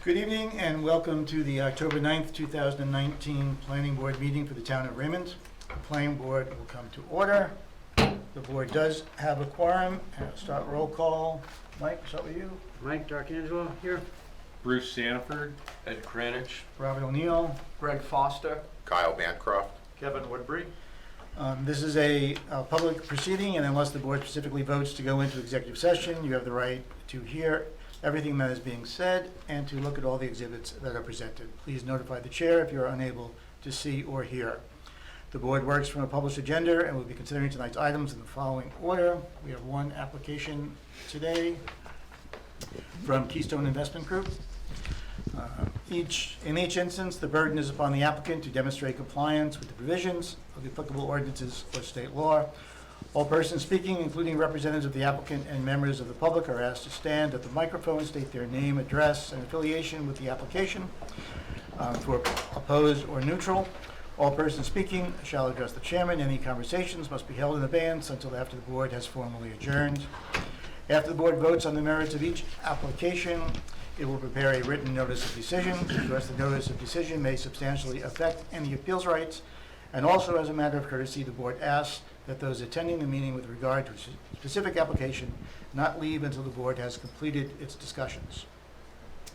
Good evening and welcome to the October 9th, 2019 Planning Board meeting for the town of Raymond. The Planning Board will come to order. The board does have a quorum. I'll start roll call. Mike, start with you. Mike D'Arcangelo here. Bruce Sanford. Ed Kranich. Robert O'Neill. Greg Foster. Kyle Bancroft. Kevin Woodbury. This is a public proceeding, and unless the board specifically votes to go into executive session, you have the right to hear everything that is being said and to look at all the exhibits that are presented. Please notify the chair if you are unable to see or hear. The board works from a published agenda and will be considering tonight's items in the following order. We have one application today from Keystone Investment Group. In each instance, the burden is upon the applicant to demonstrate compliance with the provisions of the applicable ordinances or state law. All persons speaking, including representatives of the applicant and members of the public, are asked to stand at the microphone, state their name, address, and affiliation with the application for opposed or neutral. All persons speaking shall address the chairman. Any conversations must be held in abeyance until after the board has formally adjourned. After the board votes on the merits of each application, it will prepare a written notice of decision. Because the notice of decision may substantially affect any appeals rights, and also as a matter of courtesy, the board asks that those attending the meeting with regard to a specific application not leave until the board has completed its discussions.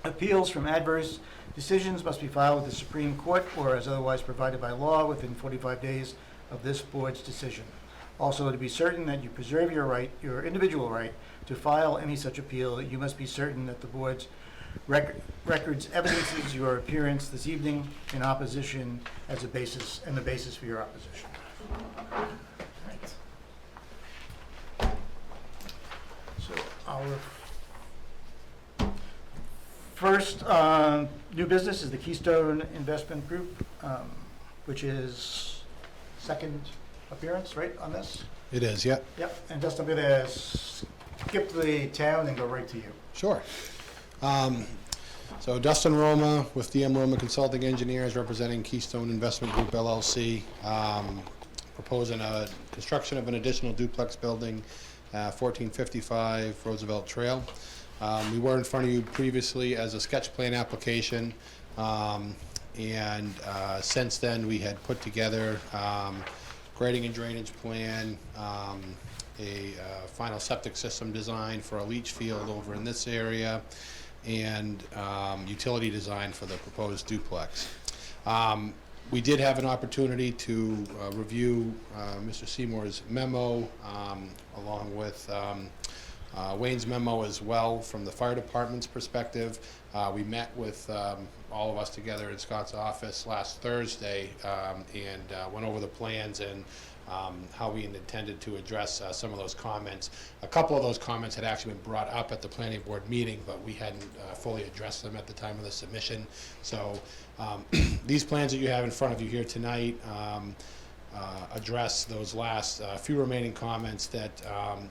Appeals from adverse decisions must be filed with the Supreme Court or as otherwise provided by law within 45 days of this board's decision. Also, to be certain that you preserve your individual right to file any such appeal, you must be certain that the board's records evidences your appearance this evening in opposition as a basis and the basis for your opposition. Right. So our first new business is the Keystone Investment Group, which is second appearance, right, on this? It is, yep. Yep, and just I'm going to skip the town and go right to you. Sure. So Dustin Roma with DM Roma Consulting Engineers representing Keystone Investment Group LLC, proposing a construction of an additional duplex building, 1455 Roosevelt Trail. We were in front of you previously as a sketch plan application, and since then we had put together grading and drainage plan, a final septic system design for a leach field over in this area, and utility design for the proposed duplex. We did have an opportunity to review Mr. Seymour's memo along with Wayne's memo as well from the fire department's perspective. We met with all of us together in Scott's office last Thursday and went over the plans and how we intended to address some of those comments. A couple of those comments had actually been brought up at the planning board meeting, but we hadn't fully addressed them at the time of the submission. So these plans that you have in front of you here tonight address those last few remaining comments that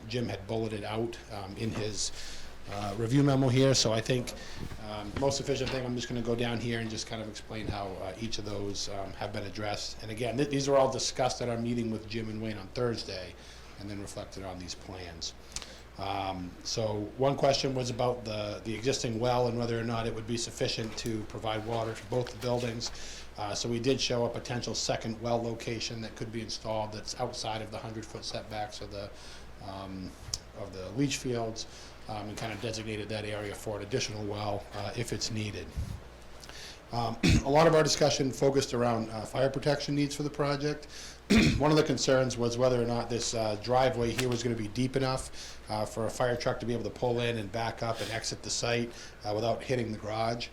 Jim had bulleted out in his review memo here. So I think most efficient thing, I'm just going to go down here and just kind of explain how each of those have been addressed. And again, these are all discussed at our meeting with Jim and Wayne on Thursday and then reflected on these plans. So one question was about the existing well and whether or not it would be sufficient to provide water to both the buildings. So we did show a potential second well location that could be installed that's outside of the 100-foot setbacks of the leach fields, and kind of designated that area for an additional well if it's needed. A lot of our discussion focused around fire protection needs for the project. One of the concerns was whether or not this driveway here was going to be deep enough for a fire truck to be able to pull in and back up and exit the site without hitting the garage.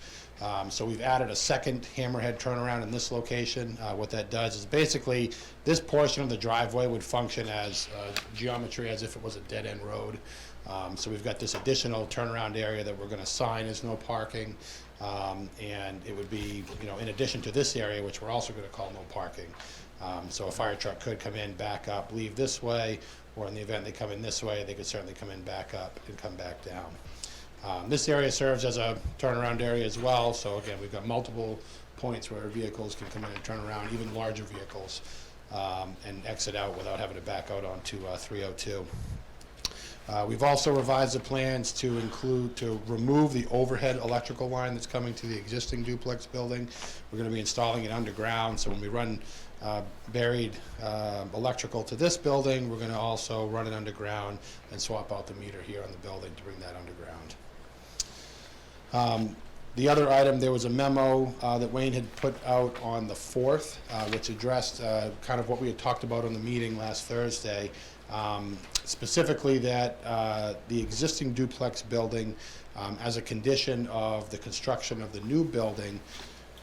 So we've added a second hammerhead turnaround in this location. What that does is basically this portion of the driveway would function as geometry as if it was a dead-end road. So we've got this additional turnaround area that we're going to sign as no parking, and it would be, in addition to this area, which we're also going to call no parking. So a fire truck could come in, back up, leave this way, or in the event they come in this way, they could certainly come in, back up, and come back down. This area serves as a turnaround area as well, so again, we've got multiple points where vehicles can come in and turn around, even larger vehicles, and exit out without having to back out onto 302. We've also revised the plans to remove the overhead electrical line that's coming to the existing duplex building. We're going to be installing it underground, so when we run buried electrical to this building, we're going to also run it underground and swap out the meter here on the building to bring that underground. The other item, there was a memo that Wayne had put out on the 4th, which addressed kind of what we had talked about on the meeting last Thursday, specifically that the existing duplex building, as a condition of the construction of the new building,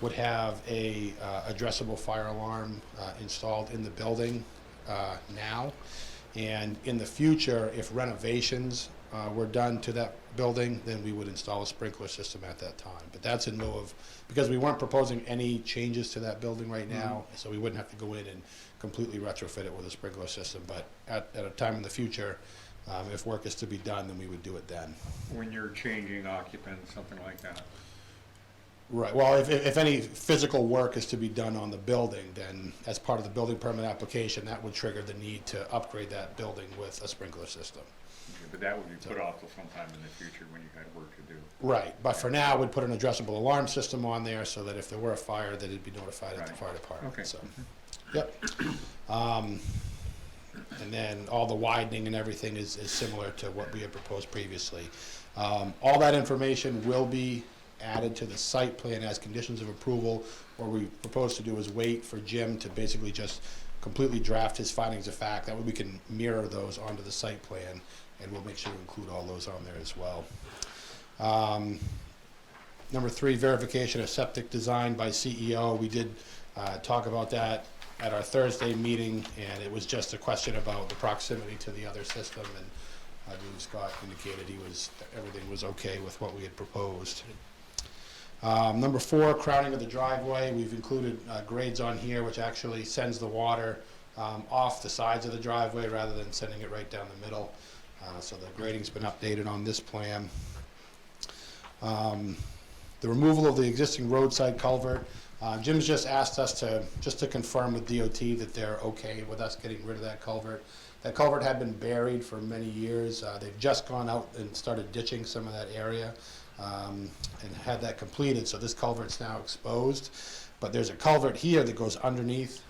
would have a addressable fire alarm installed in the building now. And in the future, if renovations were done to that building, then we would install a sprinkler system at that time. But that's in lieu of, because we weren't proposing any changes to that building right now, so we wouldn't have to go in and completely retrofit it with a sprinkler system. But at a time in the future, if work is to be done, then we would do it then. When you're changing occupants, something like that. Right, well, if any physical work is to be done on the building, then as part of the building permit application, that would trigger the need to upgrade that building with a sprinkler system. Okay, but that would be put off till sometime in the future when you had work to do. Right, but for now, we'd put an addressable alarm system on there so that if there were a fire, that it'd be notified at the Right. fire department, Okay. so. Yep. And then all the widening and everything is similar to what we had proposed previously. All that information will be added to the site plan as conditions of approval. What we propose to do is wait for Jim to basically just completely draft his findings of fact. That way we can mirror those onto the site plan, and we'll make sure to include all those on there as well. Number 3, verification of septic design by CEO. We did talk about that at our Thursday meeting, and it was just a question about the proximity to the other system, and I believe Scott indicated everything was okay with what we had proposed. Number 4, crowning of the driveway. We've included grades on here, which actually sends the water off the sides of the driveway rather than sending it right down the middle. So the grading's been updated on this plan. The removal of the existing roadside culvert. Jim's just asked us to confirm with DOT that they're okay with us getting rid of that culvert. That culvert had been buried for many years. They've just gone out and started ditching some of that area and had that completed, so this culvert's now exposed. But there's a culvert here that goes underneath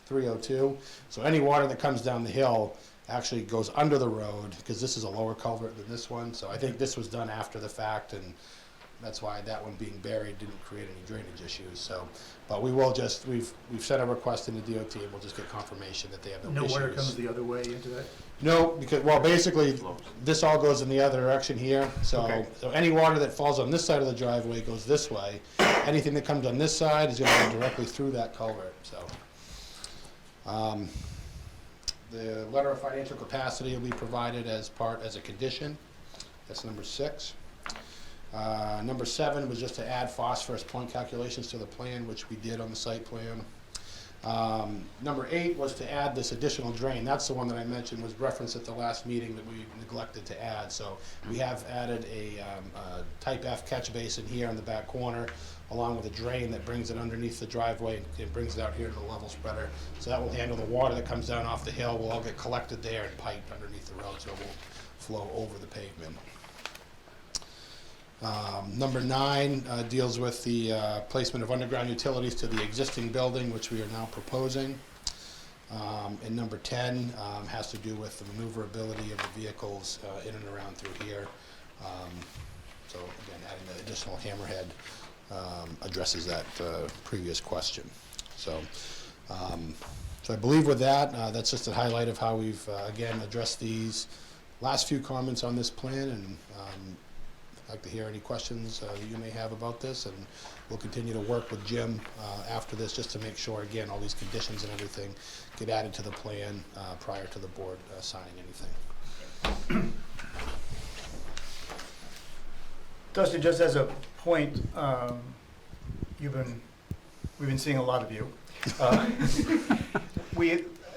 302, so any water that comes down the hill actually goes under the road, because this is a lower culvert than this one, so I think this was done after the fact, and that's why that one being buried didn't create any drainage issues. So, but we will just, we've sent a request in the DOT, and we'll just get confirmation that they have no issues. No water comes the other way into that? No, because, well, basically, this all goes in the other direction here. So, Okay. so any water that falls on this side of the driveway goes this way. Anything that comes on this side is going to go directly through that culvert. So, the letter of financial capacity will be provided as a condition. That's number 6. Number 7 was just to add phosphorus point calculations to the plan, which we did on the site plan. Number 8 was to add this additional drain. That's the one that I mentioned was referenced at the last meeting that we neglected to add. So we have added a type F catch basin here in the back corner, along with a drain that brings it underneath the driveway and brings it out here to the level spreader. So that will handle the water that comes down off the hill. Will all get collected there and piped underneath the road, so it won't flow over the pavement. Number 9 deals with the placement of underground utilities to the existing building, which we are now proposing. And number 10 has to do with the maneuverability of the vehicles in and around through here. So again, adding the additional hammerhead addresses that previous question. So, so I believe with that, that's just a highlight of how we've again addressed these last few comments on this plan, and I'd like to hear any questions that you may have about this, and we'll continue to work with Jim after this just to make sure, again, all these conditions and everything get added to the plan prior to the board signing anything. Dustin, just as a point, we've been seeing a lot of you.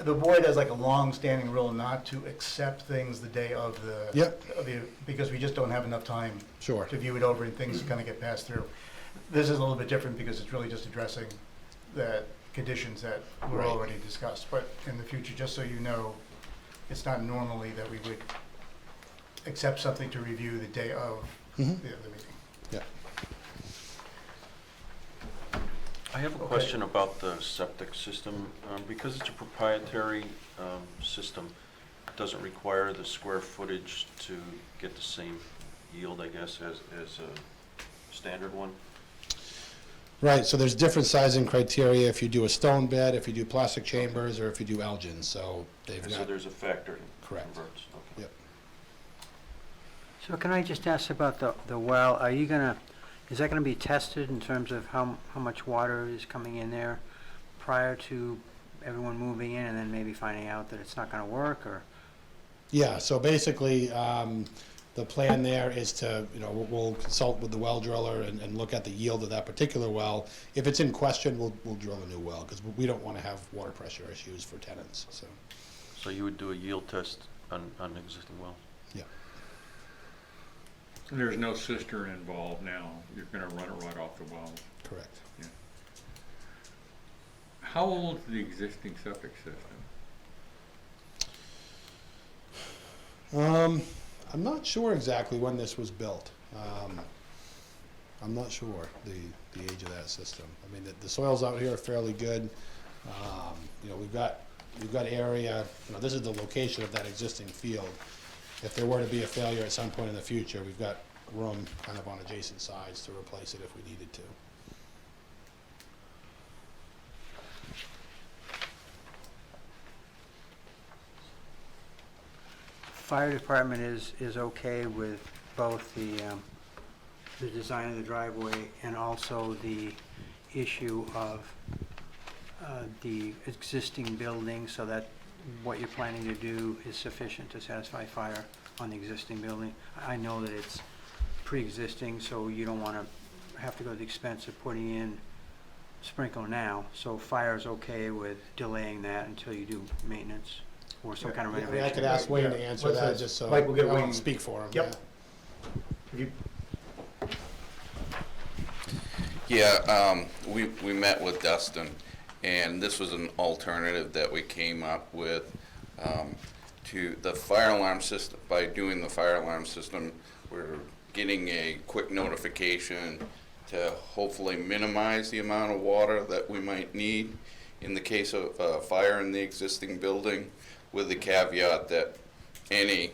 The board has like a long-standing rule not to accept things the day of the, because we just don't have enough time Sure. to view it over and things kind of get passed through. This is a little bit different because it's really just addressing the conditions that were Right. already discussed. But in the future, just so you know, it's not normally that we would accept something to review the day of the Mhm. meeting. Yeah. I have a Okay. question about the septic system. Because it's a proprietary system, it doesn't require the square footage to get the same yield, I guess, as a standard one. Right, so there's different sizing criteria if you do a stone bed, if you do plastic chambers, or if you do Elgin, so they've And so got, there's a factor that Correct. converts. Okay. Yep. So can I just ask about the well? Are you gonna, is that gonna be tested in terms of how much water is coming in there prior to everyone moving in and then maybe finding out that it's not gonna work, or? yeah, so basically, the plan there is to, we'll consult with the well driller and look at the yield of that particular well. If it's in question, we'll drill a new well, because we don't want to have water pressure issues for tenants, so, So you would do a yield test on an existing well? yeah. And there's no cistern involved now. You're gonna run it right off the well. Correct. How old is the existing septic system? I'm not sure exactly when this was built. I'm not sure the age of that system. I mean, the soils out here are fairly good. We've got area, this is the location of that existing field. If there were to be a failure at some point in the future, we've got room kind of on adjacent sides to replace it if we needed to. Fire department is okay with both the design of the driveway and also the issue of the existing building, so that what you're planning to do is sufficient to satisfy fire on the existing building. I know that it's pre-existing, so you don't want to have to go to the expense of putting in sprinkler now, so fire's okay with delaying that until you do maintenance or some kind of I mean, renovation. I could ask Wayne to Yeah. answer Let's that, ask- just so Mike, we'll get I Wayne. won't speak for him. Yep. yeah. Have you- Yeah, we met with Dustin, and this was an alternative that we came up with to the fire alarm system. By doing the fire alarm system, we're getting a quick notification to hopefully minimize the amount of water that we might need in the case of fire in the existing building, with the caveat that any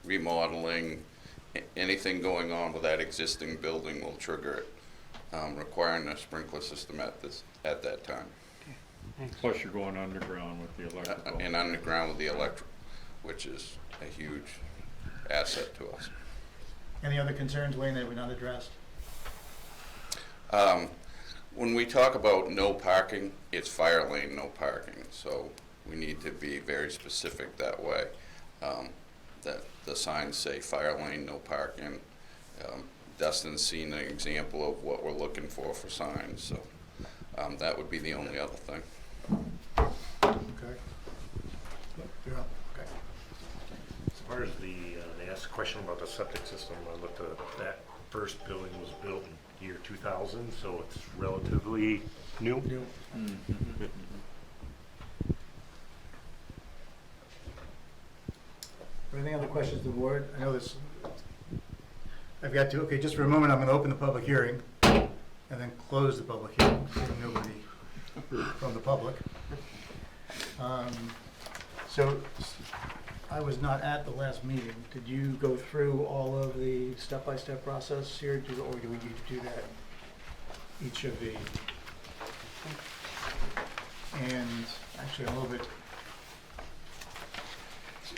remodeling, anything going on with that existing building will trigger it, requiring a sprinkler system at that time, Thanks. Plus you're going underground with the electrical. and underground with the electric, which is a huge asset to us. Any other concerns, Wayne, that were not addressed? When we talk about no parking, it's fire lane, no parking, so we need to be very specific that way, that the signs say fire lane, no parking. Dustin's seen an example of what we're looking for signs, so that would be the only other thing. Okay. Yeah, okay. As far as they asked a question about the septic system, I looked at that first building was built in year 2000, so it's relatively new. Any other questions to the board? I know this, I've got to, okay, just for a moment, I'm going to open the public hearing and then close the public hearing, leaving nobody from the public. So I was not at the last meeting. Did you go through all of the step-by-step process here, or do we need to do that each of the? And actually, a little bit,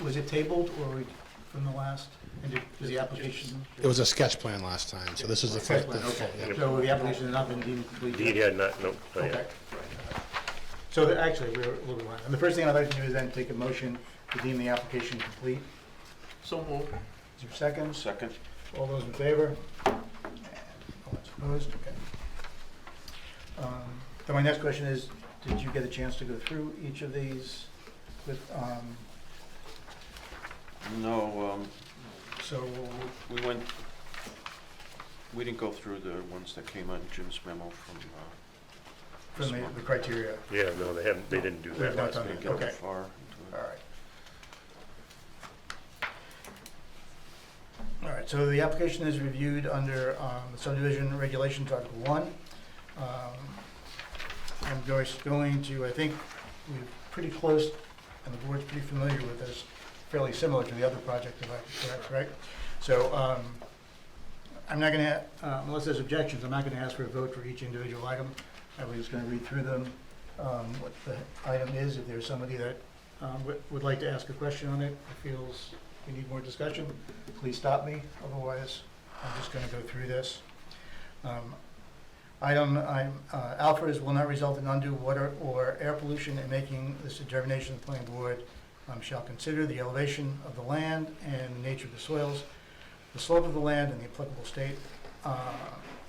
was it tabled or from the last, and was the application? It was a sketch plan last time, so this is the Sketch first. plan, okay. yeah. So the application has not been deemed complete? Indeed, had not, no, not Okay. yet. So actually, we're a little bit behind. And the first thing I'd like to do is then take a motion to deem the application complete. So moved. Is there a second? Second. All those in favor? And all those opposed? Okay. Then my next question is, did you get a chance to go through each of these with, No, so, we didn't go through the ones that came on Jim's memo from from the criteria? Yeah, no, they didn't do We've that not last done meeting. it. Okay. far into All it. right. so the application is reviewed under the subdivision regulations, Article 1. I'm going to, I think, we're pretty close, and the board's pretty familiar with this, fairly similar to the other project, if I'm correct, right? So I'm not going to, unless there's objections, I'm not going to ask for a vote for each individual item. I was just going to read through them, what the item is. If there's somebody that would like to ask a question on it, or feels we need more discussion, please stop me. Otherwise, I'm just going to go through this. Alphas will not result in undue water or air pollution. In making this determination, the planning board shall consider the elevation of the land and the nature of the soils, the slope of the land, and the applicable state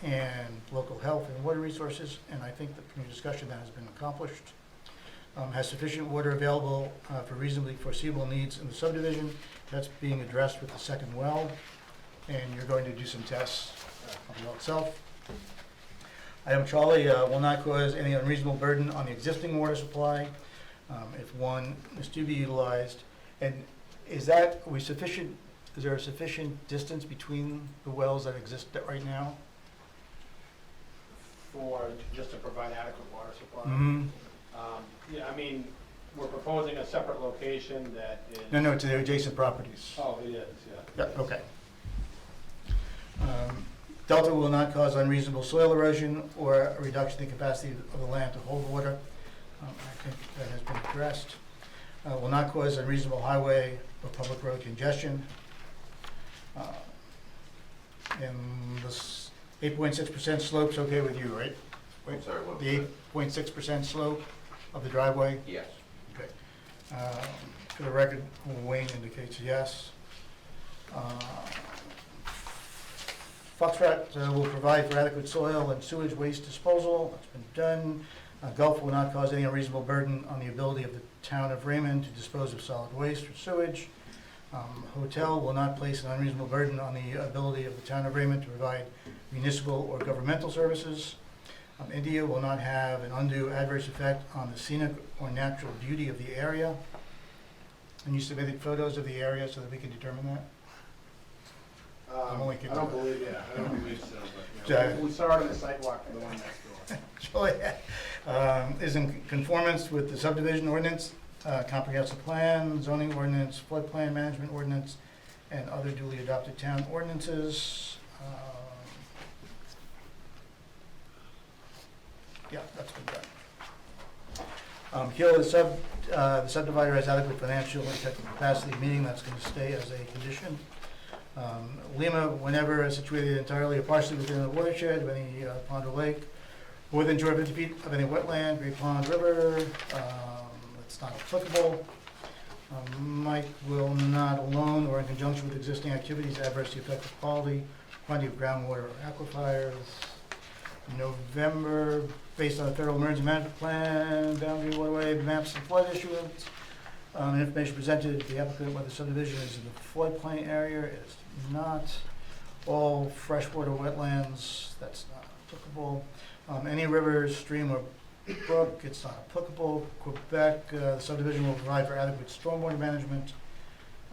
and local health and water resources. And I think that from your discussion that has been accomplished. Has sufficient water available for reasonably foreseeable needs in the subdivision. That's being addressed with the second well, and you're going to do some tests on the well itself. Item Charlie will not cause any unreasonable burden on the existing water supply if one is to be utilized. And is there a sufficient distance between the wells that exist right now? Just to provide adequate water supply. Mm-hmm. Yeah, I mean, we're proposing a separate location that is. No, to the adjacent properties. Oh, it is, yeah. Yeah, okay. Delta will not cause unreasonable soil erosion or a reduction in capacity of the land to hold water. I think that has been addressed. Will not cause unreasonable highway or public road congestion. And this 8.6% slope's okay with you, right? I'm sorry, what was The that? 8.6% slope of the driveway? Yes. Okay. For the record, Wayne indicates yes. Foxtrot will provide for adequate soil and sewage waste disposal. That's been done. Gulf will not cause any unreasonable burden on the ability of the town of Raymond to dispose of solid waste or sewage. Hotel will not place an unreasonable burden on the ability of the town of Raymond to provide municipal or governmental services. India will not have an undue adverse effect on the scenic or natural beauty of the area. And you submitted photos of the area so that we can determine that? I'm only kidding. I don't believe so, but, Yeah. we saw it on the sidewalk for the one next door. Juliet is in conformance with the subdivision ordinance, comprehensive plan, zoning ordinance, floodplain management ordinance, and other duly adopted town ordinances. Yeah, that's been done. Hill, the subdivider has adequate financial and technical capacity, meaning that's going to stay as a condition. Lima, whenever situated entirely or partially within a watershed of any pond or lake, within 250 feet of any wetland, Great Pond, river, that's not applicable. Mike will not alone or in conjunction with existing activities adversely affect the quality, quantity of groundwater or aquifers. November, based on the federal emergency management plan, boundary waterway maps and flood issuance. Information presented to the applicant whether subdivision is in the floodplain area is not. All freshwater wetlands, that's not applicable. Any river, stream, or brook, it's not applicable. Quebec, the subdivision will provide for adequate stormwater management,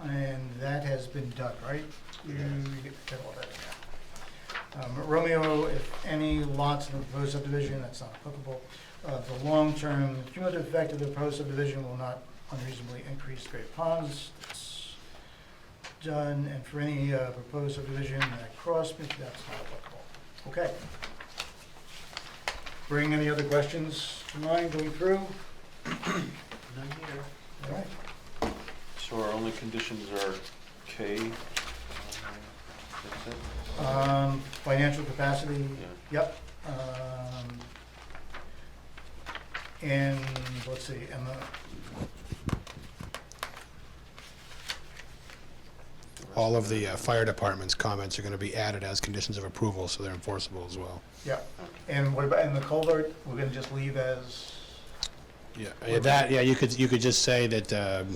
and that has been done, right? You get all that in there. Romeo, if any lots in the proposed subdivision, that's not applicable. The long-term cumulative effect of the proposed subdivision will not unreasonably increase Great Ponds. That's done. And for any proposed subdivision at Crossmith, that's not applicable. Okay. Bring any other questions to mind going through? None here. All right. So our only conditions are K. That's it? Financial capacity, Yeah. yep. And let's see, and All of the fire department's comments are going to be added as conditions of approval, so they're enforceable as well. yeah. And what about, and the culvert, we're gonna just leave as, Yeah, you could just say that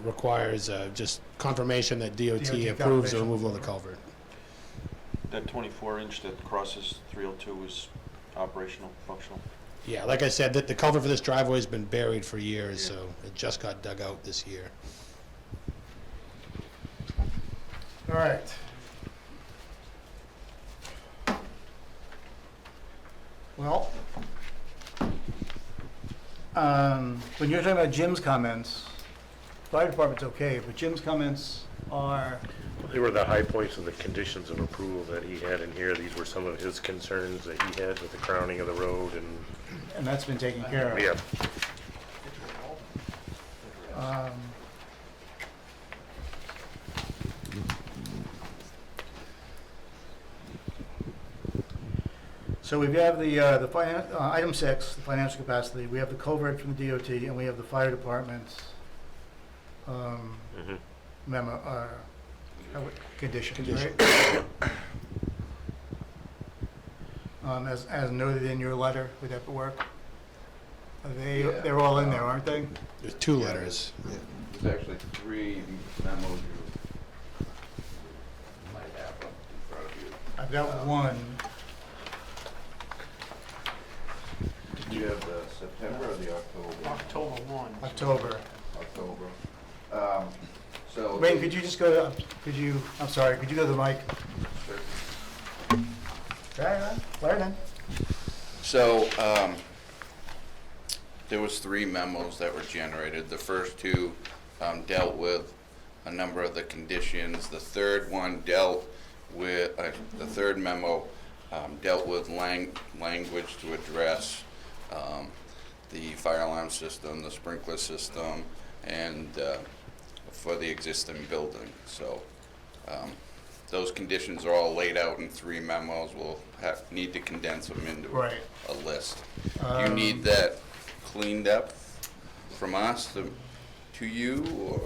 requires just confirmation that DOT DOT approves the confirmation. removal of the culvert. That 24-inch that crosses 302 is operational, functional? Yeah, like I said, the culvert for this driveway has been buried for years, so it just got dug out this year. all right. Well, when you're talking about Jim's comments, fire department's okay, but Jim's comments are, They were the high points of the conditions of approval that he had in here. These were some of his concerns that he had with the crowning of the road and that's been taken care of. yeah. Um, So we have item 6, the financial capacity, we have the culvert from the DOT, and we have the fire department's Mhm. memo, conditions, Condition. right? As noted in your letter, would that work? They're all in there, aren't they? There's 2 letters. Yeah. There's actually 3 memos you might have up in front of you. I've got one. Did you have the September or the October? October 1. October. October. So. Wayne, could you just go to, I'm sorry, could you go to the mic? Fire then. So, there was 3 memos that were generated. The first 2 dealt with a number of the conditions. The third one dealt with, the third memo dealt with language to address the fire alarm system, the sprinkler system, and for the existing building. So, those conditions are all laid out in 3 memos. We'll need to condense them into Right. a list. Do you need that cleaned up from us to you, or?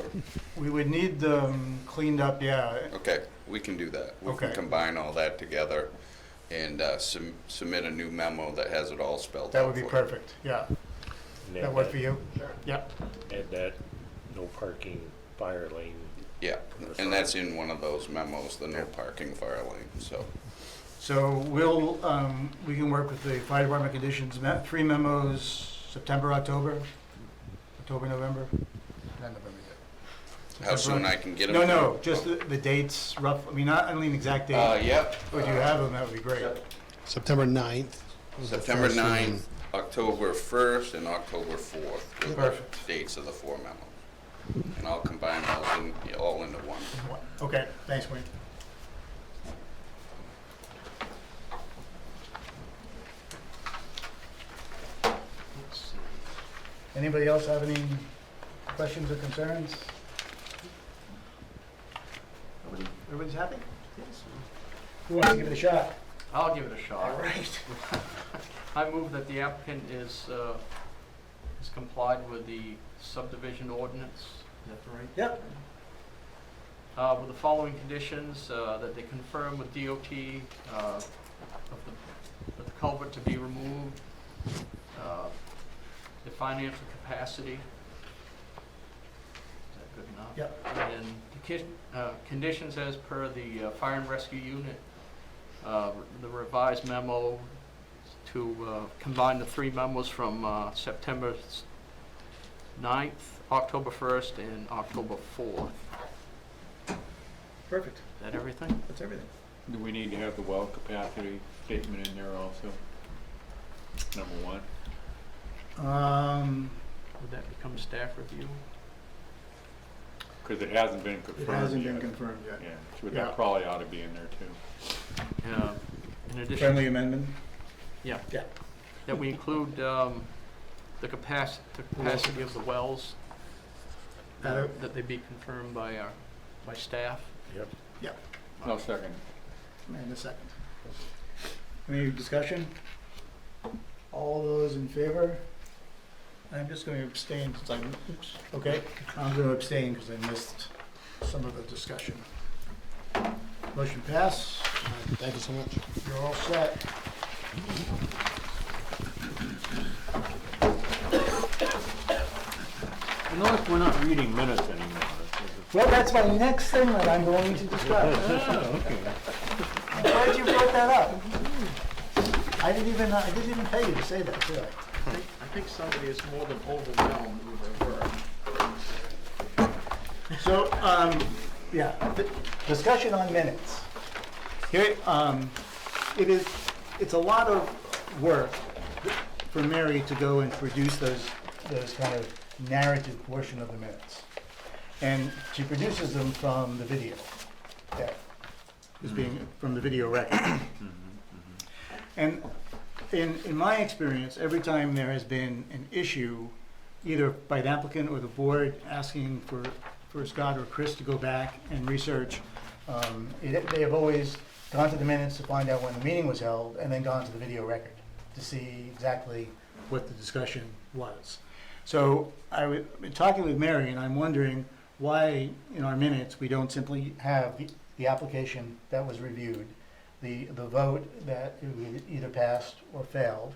We would need them cleaned up, yeah. Okay, we can do that. We can Okay. combine all that together and submit a new memo that has it all spelled out. That would be for you. perfect, yeah. And That add work for you? Yep. Add that no parking fire lane. Yeah, and that's in one of those memos, the no parking fire lane, so. So we can work with the fire department conditions, 3 memos, September, October, November? Not November yet. How September, soon I can get them? No, just the dates, rough, I mean, not only an exact date. Yep. Would you have them, that would be great. September 9th. was the September first one. 9th, October 1st, and October 4th. were the Perfect. Dates of the 4 memos. And I'll combine those all into one. Okay, thanks, Wayne. Anybody else have any questions or concerns? Everybody's happy? Who wants to give it a shot? I'll give it a shot. All right. I move that the applicant is complied with the subdivision ordinance. Is that right? Yep. With the following conditions, that they confirm with DOT of the culvert to be removed, the financial capacity. Is that good enough? Yep. And the conditions as per the fire and rescue unit, the revised memo to combine the 3 memos from September 9th, October 1st, and October 4th. Perfect. Is that everything? That's everything. Do we need to have the well capacity statement in there also? Number 1? Would that become staff review? Because it hasn't been It confirmed yet. hasn't been confirmed yet. Yeah, so Yeah. that probably ought to be in there too. In addition, Friendly amendment? yeah, Yeah. that we include the capacity of the wells, that they be confirmed by staff. Yep. Yep. No second. And a second. Any discussion? All those in favor? I'm just going to abstain since oops, okay? I'm going to abstain because I missed some of the discussion. Motion pass. Thank you so much. You're all set. You notice we're not reading minutes anymore. Well, that's my next thing that I'm going to discuss. I'm glad you brought that up. I didn't even pay you to say that, did I? I think somebody is more than overwhelmed with their work. So, yeah, discussion on minutes. Here, it's a lot of work for Mary to go and produce those kind of narrative portion of the minutes. And she produces them from the video, that is being, from the video record. And in my experience, every time there has been an issue, either by the applicant or the board asking for Scott or Chris to go back and research, they have always gone to the minutes to find out when the meeting was held, and then gone to the video record to see exactly what the discussion was. So I've been talking with Mary, and I'm wondering why in our minutes we don't simply have the application that was reviewed, the vote that either passed or failed,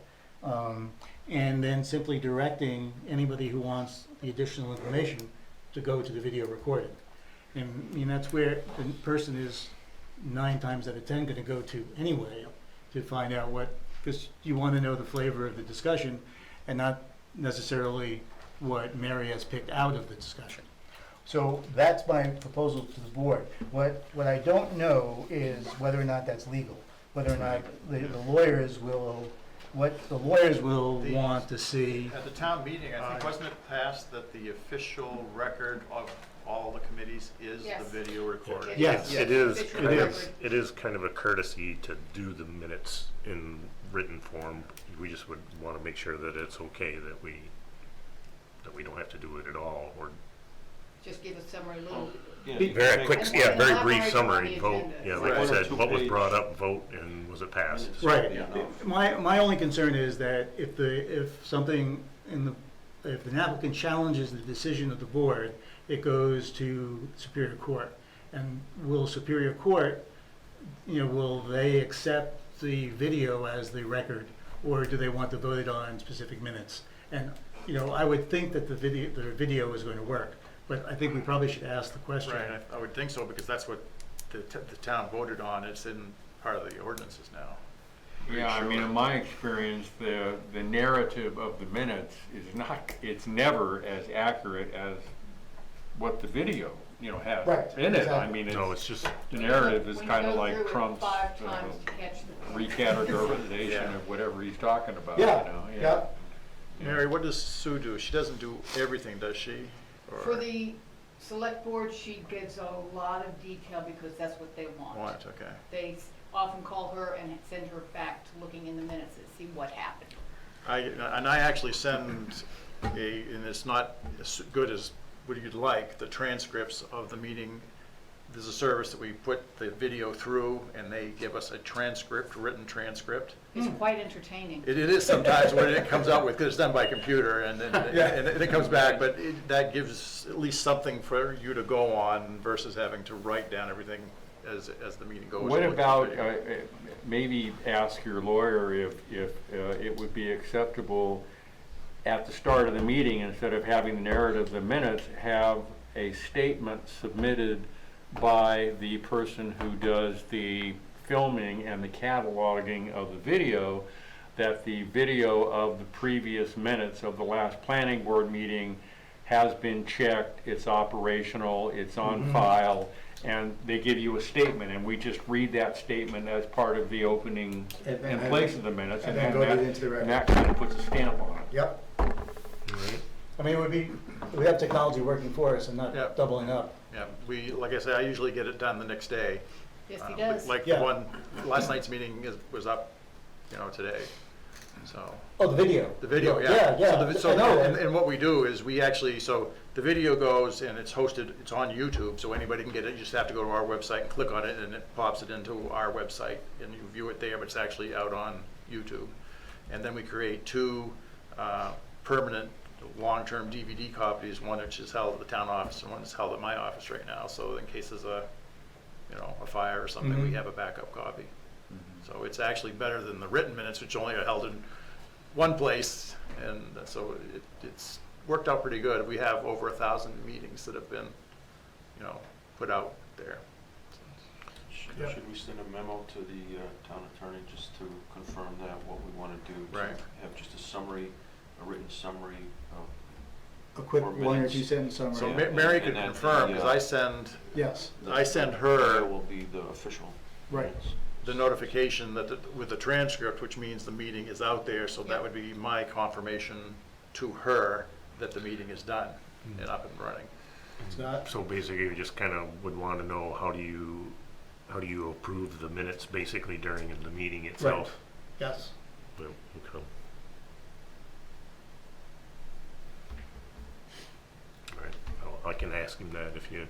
and then simply directing anybody who wants the additional information to go to the video recording. And I mean, that's where the person is 9 times out of 10 going to go to anyway, to find out what, because you want to know the flavor of the discussion and not necessarily what Mary has picked out of the discussion. So that's my proposal to the board. What I don't know is whether or not that's legal, whether or not the lawyers will, what the lawyers will want to see. At the town meeting, I think, wasn't it passed that the official record of all the committees is Yes. the video recording? Yes. It is, Official it is, record. it is kind of a courtesy to do the minutes in written form. We just would want to make sure that it's okay that we don't have to do it at all, or Just give a summary, little. very quick, And yeah, very elaborate brief on summary, the vote, agenda. yeah, like I Right. said, what was 2-page. brought up, vote, and was it passed? Right. Yeah, no. My only concern is that if something if an applicant challenges the decision of the board, it goes to Superior Court. And will Superior Court, will they accept the video as the record, or do they want to vote it on specific minutes? And, I would think that the video is going to work, but I think we probably should ask the question. Right, I would think so, because that's what the town voted on. It's in part of the ordinances now. Yeah, I mean, in my experience, the narrative of the minutes it's never as accurate as what the video, has Right, in it. I exactly. mean, No, it's just, the narrative is When you kind of go like through it Trump's 5 times to catch the. recategorization Yeah. of whatever he's talking about, Yeah. Mary, what does Sue do? She doesn't do everything, does she? Or For the select board, she gives a lot of detail because that's what they want. Want, okay. They often call her and send her back to looking in the minutes and see what happened. I actually send and it's not as good as what you'd like, the transcripts of the meeting. There's a service that we put the video through, and they give us a transcript, written transcript. It's quite entertaining. It is sometimes when it comes out with, because it's done by computer, and it comes back, but that gives at least something for you to go on versus having to write down everything as the meeting goes. What Look at the about, video. maybe ask your lawyer if it would be acceptable at the start of the meeting, instead of having the narrative of the minutes, have a statement submitted by the person who does the filming and the cataloging of the video, that the video of the previous minutes of the last planning board meeting has been checked, it's operational, it's on file, and they give you a statement, and we just read that statement as part of the opening in place of the minutes, and then go that- into the record. and that kind of puts a stamp on it. Yep. I mean, we have technology working for us and not Yeah. doubling up. Yeah, like I said, I usually get it done the next day. Yes, he does. Like Yeah. the one, last night's meeting was up, today, so. Oh, the video. The video, yeah. Yeah, yeah. So I know. and what we do is we actually, so the video goes and it's hosted, it's on YouTube, so anybody can get it. You just have to go to our website and click on it, and it pops it into our website, and you view it there, but it's actually out on YouTube. And then we create 2 permanent, long-term DVD copies, one which is held at the town office and one is held at my office right now. So in case there's a fire or something, we have a backup copy. So it's actually better than the written minutes, which only are held in one place, and so it's worked out pretty good. We have over 1,000 meetings that have been, put out there. Should we send a memo to the town attorney just to confirm that, what we want to do? to Right. Have just a written summary of, A quick Or 1 or minutes. 2 sentence summary. So Yeah. Mary And could then confirm, because the, I send Yes, the I send video her will be the official Right. minutes. the notification that, with the transcript, which means the meeting is out there, so that would be my confirmation to her that the meeting is done and up and running. Scott? So basically, you just kind of would want to know how do you approve the minutes basically during the meeting itself? Yes. Well, okay. All right, I can ask him that if you,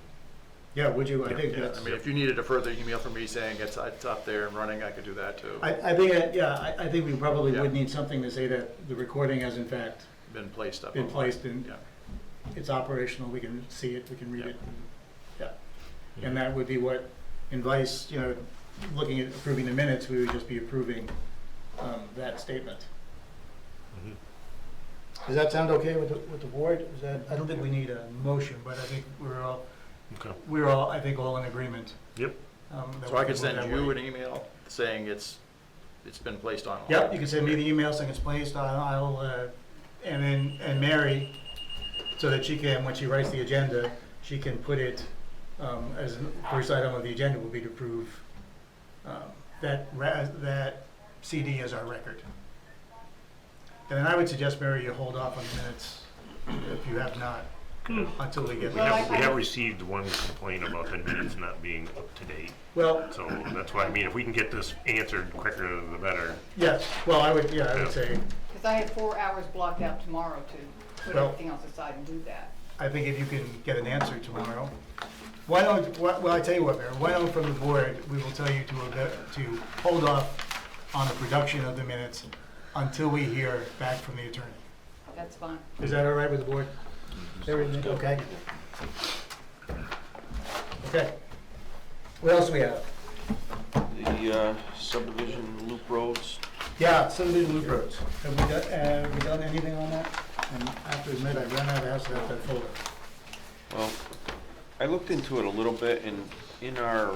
Yeah, would you? I Yeah, think Yeah, that's, I mean, if you needed a further email from me saying it's up there and running, I could do that too. I think, I think we probably Yeah. would need something to say that the recording has in fact Been placed up. been online. placed and Yeah. it's operational, we can see it, we can read Yeah. it. Yeah. And that would be what invites, looking at approving the minutes, we would just be approving that statement. Mhm. Does that sound okay with the board? Is that, I don't think we need a motion, but I think Okay. we're all, I think, all in agreement. Yep. That So I we could move send that you way. an email saying it's been placed online. Yep, you can send me the email saying it's placed, and Mary, so that she can, when she writes the agenda, she can put it, as the first item of the agenda will be to approve, that CD as our record. And then I would suggest, Mary, you hold off on the minutes, if you have not, until we get. We have received one complaint about the minutes not being up to date, Well, so that's why, I mean, if we can get this answered quicker, the better. yes, well, I would say, Because I have 4 hours blocked out tomorrow to put Well- everything else aside and do that. I think if you can get an answer tomorrow, why don't, well, I tell you what, Mayor, why don't from the board, we will tell you to hold off on the production of the minutes until we hear back from the attorney. That's fine. Is that all right with the board? Everything, okay? Okay. What else do we have? The subdivision loop roads, Yeah, subdivision loop roads. Have we done anything on that? And I have to admit, I ran out of house without that folder. well, I looked into it a little bit, and in our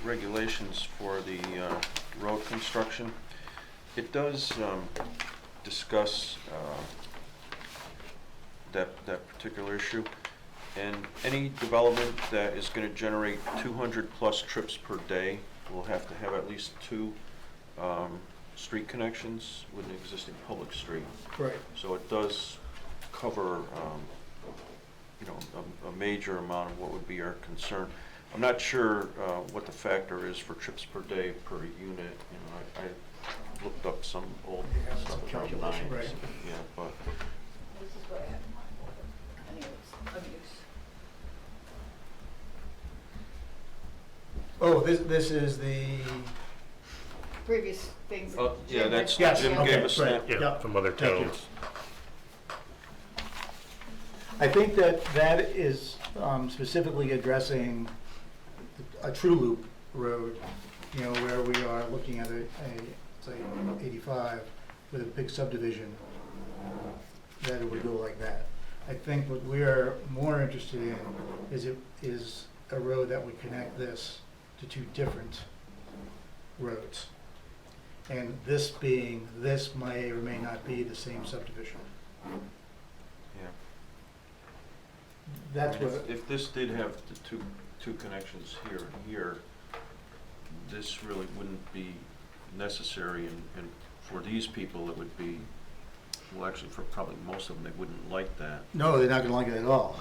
regulations for the road construction, it does discuss that particular issue. And any development that is going to generate 200+ trips per day will have to have at least 2 street connections with an existing public street. Right. So it does cover, a major amount of what would be our concern. I'm not sure what the factor is for trips per day per unit. I looked up some old Yeah, stuff about calculation, lines. right. Yeah, but This is what I have in my folder. Any of use. Oh, this is the, Previous things. Oh, yeah, Jim that's- had- yes, Jim okay, gave us right, that. Yeah, yeah. from other Thank you. towns. I think that is specifically addressing a true loop road, where we are looking at say, 85 with a big subdivision, that it would go like that. I think what we are more interested in is a road that would connect this to 2 different roads. And this may or may not be the same subdivision. yeah. That's I mean, what, if this did have the two connections here and here, this really wouldn't be necessary, and for these people, it would be, well, actually, for probably most of them, they wouldn't like that. no, they're not gonna like it at all.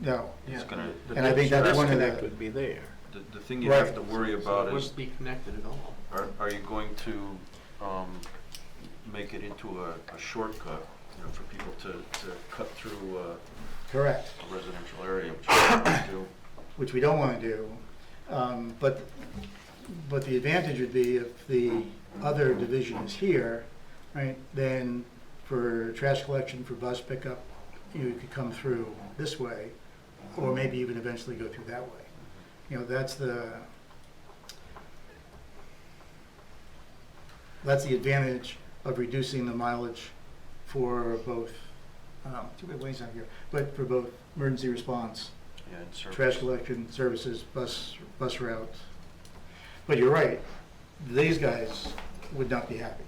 No. It's gonna, And I think that's one of the, would be there. the thing you have Right. to worry So about it is, wouldn't be connected at all. are you going to make it into a shortcut, for people to cut through correct, a residential area, which you don't want to do? which we don't wanna do. But the advantage would be if the other division is here, right, then for trash collection, for bus pickup, you could come through this way, or maybe even eventually go through that way. That's the advantage of reducing the mileage for both, too bad Wayne's not here, but for both emergency response, Yeah, and service. trash collection services, bus routes. But you're right, these guys would not be happy.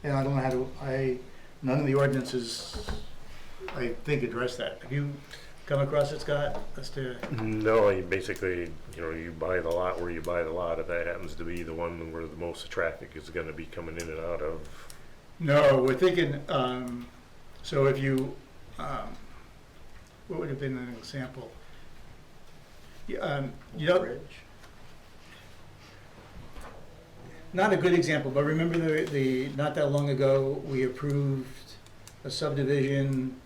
And I don't know how to, none of the ordinances, I think, address that. Have you, come across it, Scott, as to? No, you basically, you buy the lot where you buy the lot. If that happens to be the one where the most traffic is gonna be coming in and out of. No, we're thinking, so if you, what would have been an example? You know, not a good example, but remember not that long ago, we approved a subdivision,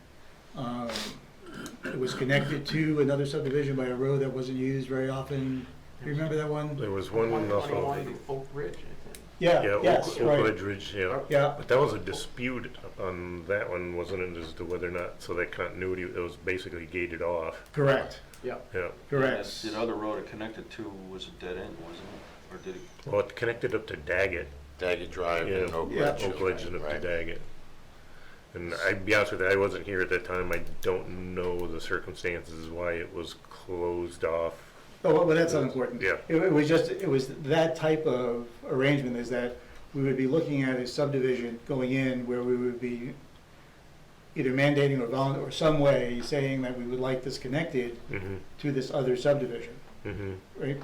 it was connected to another subdivision by a road that wasn't used very often. Do you remember that one? There was one also. 121 Oak Ridge, I think. Yeah, yes, Oak right. Ridge, yeah. Yeah, But that was a dispute on that one, wasn't it, as to whether or not, so that continuity, it was basically gated off, correct, yeah. correct. That other road it connected to was a dead end, wasn't it? Or did it? Well, it connected up to Daggett, Daggett Drive and Yeah. Oak Yeah. Ridge. Oak Ridge and up to Right. Daggett. And I'd be honest with you, I wasn't here at that time, I don't know the circumstances why it was closed off. Oh, well, that's not important. Yeah. It was just, it was that type of arrangement is that we would be looking at a subdivision going in where we would be either mandating or some way saying that we would like this connected Mm-hmm, to this other subdivision, mm-hmm. right?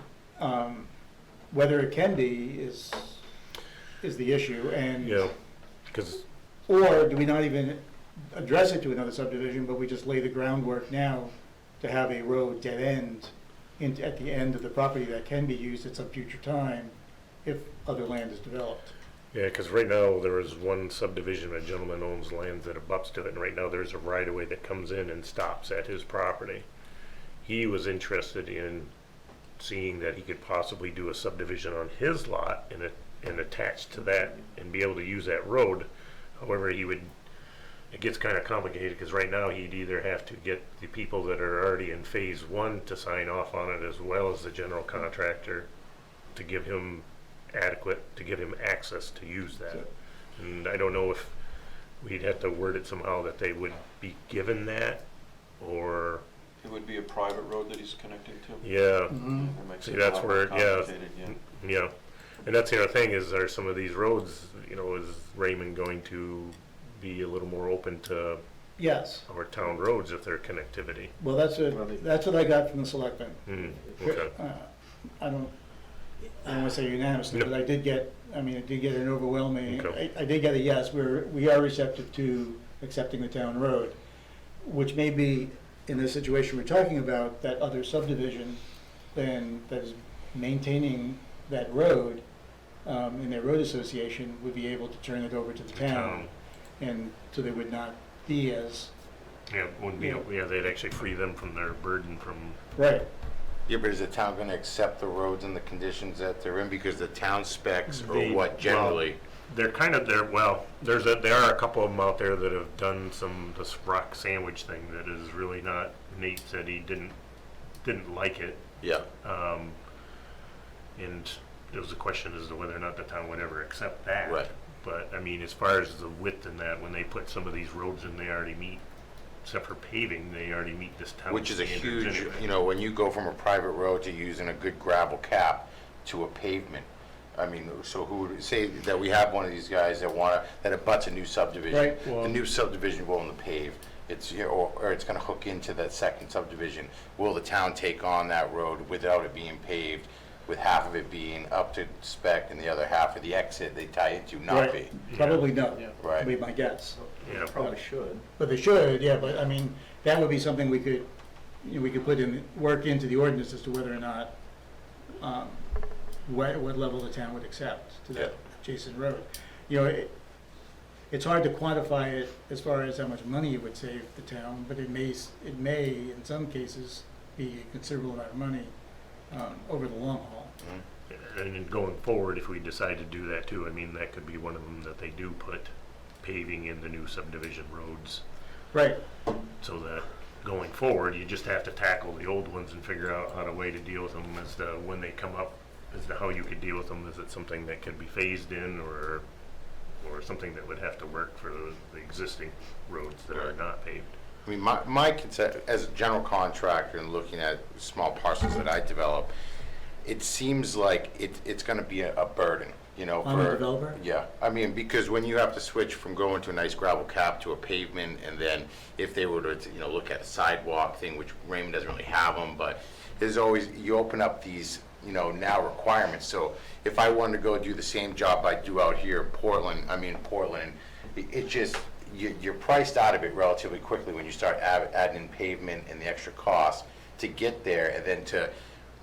Whether it can be is the issue, and, Yeah, because, or do we not even address it to another subdivision, but we just lay the groundwork now to have a road dead end at the end of the property that can be used at some future time if other land is developed. yeah, because right now, there is one subdivision, a gentleman owns lands that abuts to it, and right now, there's a right-of-way that comes in and stops at his property. He was interested in seeing that he could possibly do a subdivision on his lot and attach to that and be able to use that road. However, it gets kind of complicated because right now he'd either have to get the people that are already in phase one to sign off on it as well as the general contractor to give him access to use that. And I don't know if we'd have to word it somehow that they would be given that or, It would be a private road that he's connecting to? yeah. That makes See, it a that's lot where, more yeah, complicated, yeah. yeah. And that's the other thing is are some of these roads, is Raymond going to be a little more open to Yes, our town roads if they're connectivity? well, that's what I got from the selectmen. Okay. I don't want to say unanimously, No. but I did get an overwhelming, Okay. I did get a yes, we are receptive to accepting the town road, which may be, in the situation we're talking about, that other subdivision then that is maintaining that road, in their road association would be able to turn it over to the town. And so they would not be as, Yeah, wouldn't be, yeah, they'd actually free them from their burden from, right, Yeah, but is the town gonna accept the roads and the conditions that they're in because the town specs or They- what generally? they're kind of, there are a couple of them out there that have done this rock sandwich thing that is really not, Nate said he didn't like it. Yeah, And there was a question as to whether or not the town would ever accept that. Right. But, I mean, as far as the width and that, when they put some of these roads in, they already meet, except for paving, they already meet this town which is a standards huge, anyway. when you go from a private road to using a good gravel cap to a pavement, I mean, so who would say that we have one of these guys that abuts a new subdivision? Right. The new subdivision will only pave, or it's gonna hook into that second subdivision. Will the town take on that road without it being paved, with half of it being up to spec and the other half of the exit they tie into not be? right, probably no, Yeah. would be my guess. Yeah, Probably should. But they should, yeah, but I mean, that would be something we could work into the ordinance as to whether or not, what level the town would accept to that adjacent road. It's hard to quantify it as far as how much money it would save the town, but it may, in some cases, be a considerable amount of money, over the long haul. and then going forward, if we decide to do that too, I mean, that could be one of them that they do put paving in the new subdivision roads. Right, So that going forward, you just have to tackle the old ones and figure out how to way to deal with them as to when they come up, as to how you could deal with them. Is it something that could be phased in or something that would have to work for the existing roads that are not paved? I mean, my concern, as a general contractor and looking at small parcels that I develop, it seems like it's gonna be a burden you know, On the for. developer? Yeah, I mean, because when you have to switch from going to a nice gravel cap to a pavement, and then if they were to, you know, look at a sidewalk thing, which Raymond doesn't really have them, but there's always, you open up these, you know, now requirements. So if I wanted to go do the same job I do out here in Portland, it just, you're priced out of it relatively quickly when you start adding in pavement and the extra cost to get there, and then to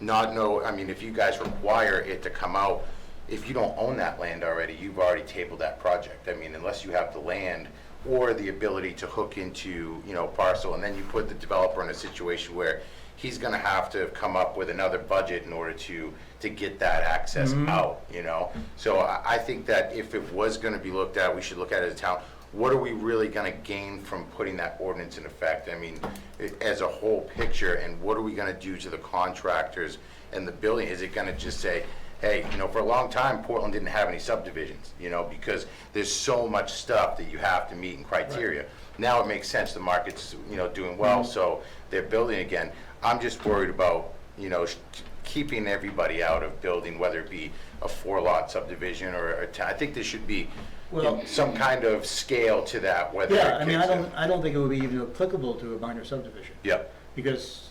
not know, I mean, if you guys require it to come out, if you don't own that land already, you've already tabled that project. I mean, unless you have the land or the ability to hook into, you know, parcel, and then you put the developer in a situation where he's gonna have to come up with another budget in order to get that access out, you know? So I think that if it was gonna be looked at, we should look at it as a town. What are we really gonna gain from putting that ordinance in effect? I mean, as a whole picture, and what are we gonna do to the contractors and the building? Is it gonna just say, hey, you know, for a long time, Portland didn't have any subdivisions, you know, because there's so much stuff that you have to meet in criteria. Now it makes sense, the market's, you know, doing well, so they're building again. I'm just worried about, you know, keeping everybody out of building, whether it be a 4-lot subdivision or I think there should be some kind of scale to that, whether Yeah, it I mean, gets I don't think it would be even applicable to a minor subdivision. Yeah, Because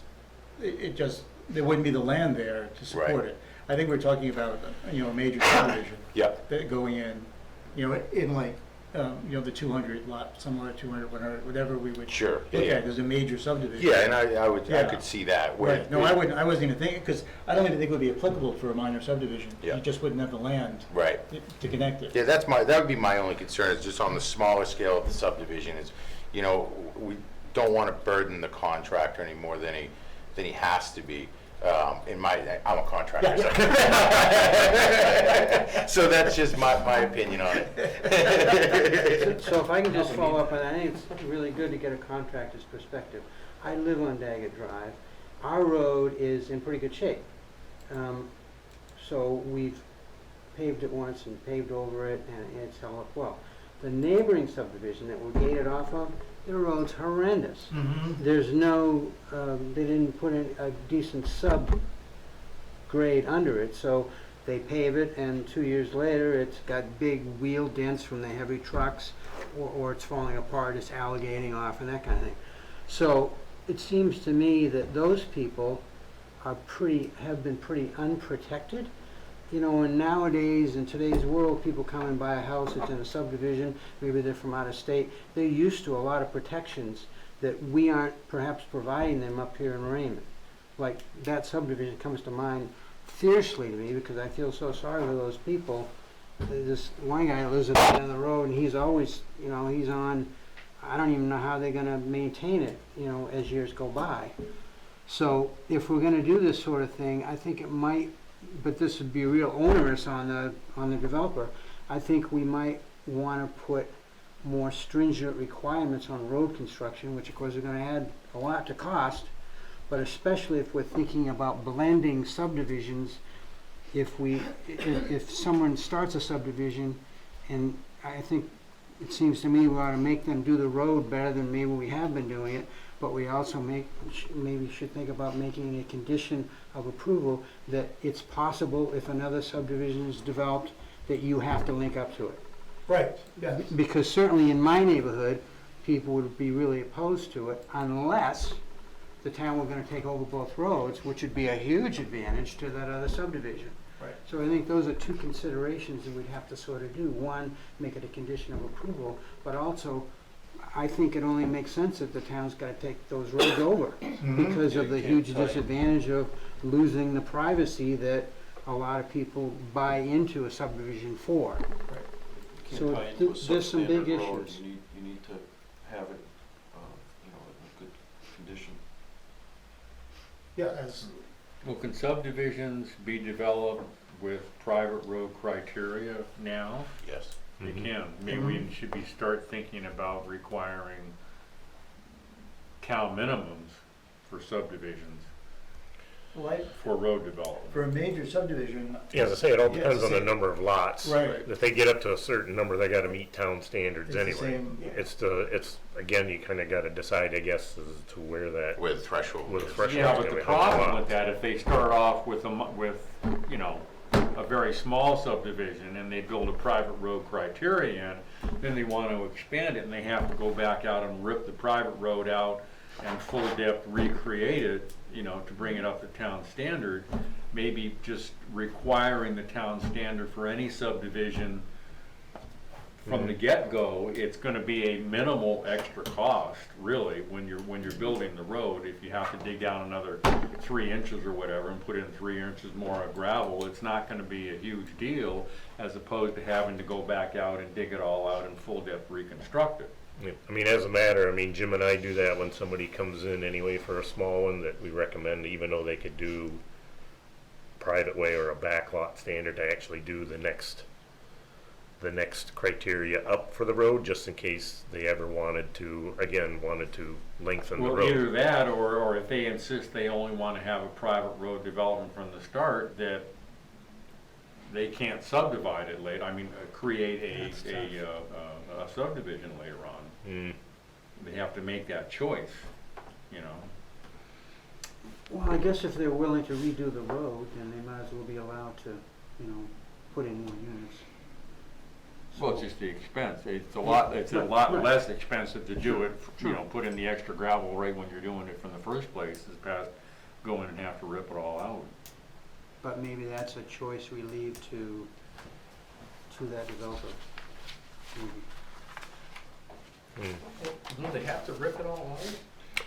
it just, there wouldn't be the land there to support Right. it. I think we're talking about, you know, a major subdivision. yeah, That going in, you know, in like, you know, the 200 lot, somewhere 200, 100, whatever we would. sure. Look Yeah, at as a major subdivision. yeah, and I Yeah. could see that. where- Right, no, I wasn't even thinking, because I don't even think it would be applicable for a minor subdivision. Yeah. You just wouldn't have the land Right. to connect it. Yeah, that would be my only concern, is just on the smaller scale of the subdivision is, you know, we don't want to burden the contractor any more than he has to be. I'm a contractor, so that's just my opinion on it. So if I can just follow up on that, I think it's really good to get a contractor's perspective. I live on Daggett Drive. Our road is in pretty good shape. So we've paved it once and paved over it, and it's held up well. The neighboring subdivision that we're gated off of, the road's horrendous. There's no, they didn't put in a decent sub-grade under it, so they pave it, and 2 years later, it's got big wheel dents from the heavy trucks, or it's falling apart, it's alligating off, and that kind of thing. So it seems to me that those people have been pretty unprotected. You know, and nowadays, in today's world, people come and buy a house that's in a subdivision, maybe they're from out of state, they're used to a lot of protections that we aren't perhaps providing them up here in Raymond. Like, that subdivision comes to mind fiercely to me, because I feel so sorry for those people. This one guy lives at the end of the road, and he's always, you know, he's on, I don't even know how they're gonna maintain it, you know, as years go by. So, if we're gonna do this sort of thing, I think it might, but this would be real onerous on the developer. I think we might want to put more stringent requirements on road construction, which of course are going to add a lot to cost, but especially if we're thinking about blending subdivisions. If someone starts a subdivision, and I think it seems to me we ought to make them do the road better than maybe we have been doing it, but we also maybe should think about making a condition of approval that it's possible, if another subdivision is developed, that you have to link up to it. Right, yeah. Because certainly in my neighborhood, people would be really opposed to it unless the town were gonna take over both roads, which would be a huge advantage to that other subdivision. Right. So I think those are two considerations that we'd have to sort of do. One, make it a condition of approval, but also, I think it only makes sense that the town's gotta take those roads over because of the huge disadvantage of losing the privacy that a lot of people buy into a subdivision for. So there's some big issues. You need to have it, you know, in a good condition. Yeah, as, Well, can subdivisions be developed with private road criteria now? Yes. They can. Maybe we should start thinking about requiring town minimums for subdivisions for road development. for a major subdivision. Yeah, as I say, it all Yeah, depends it's on the the number of lots. Right. If they get up to a certain number, they gotta meet town standards It's the anyway. same- It's, again, you kinda gotta decide, I guess, as to where that, Where the threshold where the is. threshold's Yeah, gonna but be. the problem with that, if they start off with, you know, a very small subdivision and they build a private road criteria in, then they want to expand it and they have to go back out and rip the private road out and full depth recreate it, you know, to bring it up to town standard. Maybe just requiring the town standard for any subdivision from the get-go, it's gonna be a minimal extra cost, really, when you're building the road. If you have to dig down another 3 inches or whatever and put in 3 inches more of gravel, it's not gonna be a huge deal, as opposed to having to go back out and dig it all out and full depth reconstruct it. Yeah, I mean, as a matter, I mean, Jim and I do that when somebody comes in anyway for a small one, that we recommend, even though they could do private way or a backlot standard, to actually do the next criteria up for the road, just in case they ever wanted to lengthen the road. Well, either that, or if they insist they only want to have a private road development from the start, that they can't subdivide it later, I mean, create a subdivision later on. Mm. They have to make that choice, you know. Well, I guess if they're willing to redo the road, then they might as well be allowed to, you know, put in more units. Well, it's just the expense. It's a lot Right. less expensive to do it, you know, put in the extra gravel right when you're doing it from the first place, as past going and have to rip it all out. But maybe that's a choice we leave to that developer. Maybe. Do they have to rip it all out?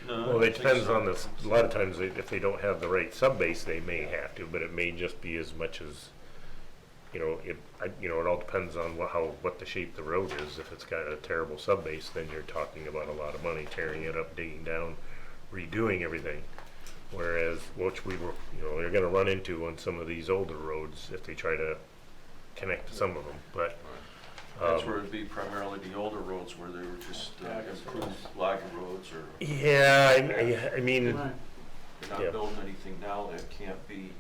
No, I Well, don't it think depends so. on this, a lot of times, if they don't have the right sub-base, they may have to, but it may just be as much as, you know, it all depends on what the shape the road is. If it's got a terrible sub-base, then you're talking about a lot of money, tearing it up, digging down, redoing everything. Whereas, which you're gonna run into on some of these older roads if they try to connect to some of them, but. That's where it'd be primarily the older roads where they were just improved logging roads, or Yeah, I mean, Right. they're not Yeah. building anything now that can't be,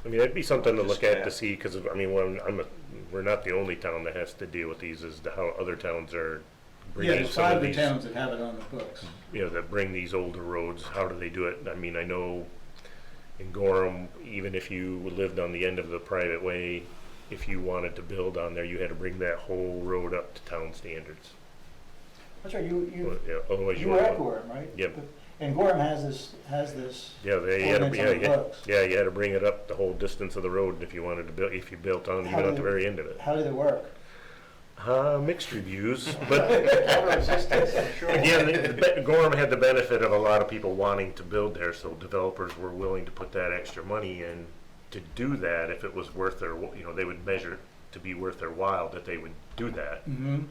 that'd be something to Just look at to that. see, because, I mean, we're not the only town that has to deal with these, is how other towns are Yeah, bringing there's some 5 of of the these, towns that have it on the books. you know, that bring these older roads. How do they do it? I mean, I know in Gorham, even if you lived on the end of the private way, if you wanted to build on there, you had to bring that whole road up to town standards. That's right, you Yeah, otherwise were at wouldn't- Gorham, right? Yep. And Gorham has this Yeah, they had to, ordinance on the books. you had to bring it up the whole distance of the road if you wanted to build, if you built on, How even at do the very end of it. How did it work? Mixed reviews, but again, Gorham had the benefit of a lot of people wanting to build there, so developers were willing to put that extra money in to do that if it was worth their, they would measure it to be worth their while that they would do that. Mm-hmm.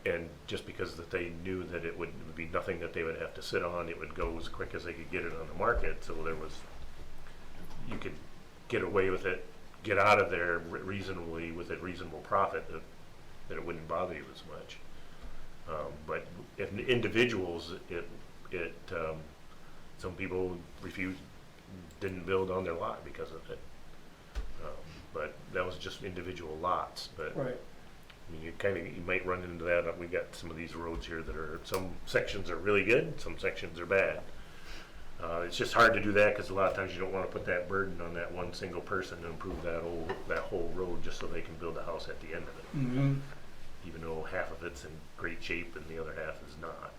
And just because that they knew that it would be nothing that they would have to sit on, it would go as quick as they could get it on the market, so you could get away with it, get out of there reasonably with a reasonable profit, that it wouldn't bother you as much. But if individuals, some people didn't build on their lot because of it. But that was just individual lots, but. Right. I mean, you might run into that. We got some of these roads here that some sections are really good, some sections are bad. It's just hard to do that because a lot of times you don't want to put that burden on that one single person to improve that whole road just so they can build a house at the end of it. Mm-hmm. Even though half of it's in great shape and the other half is not.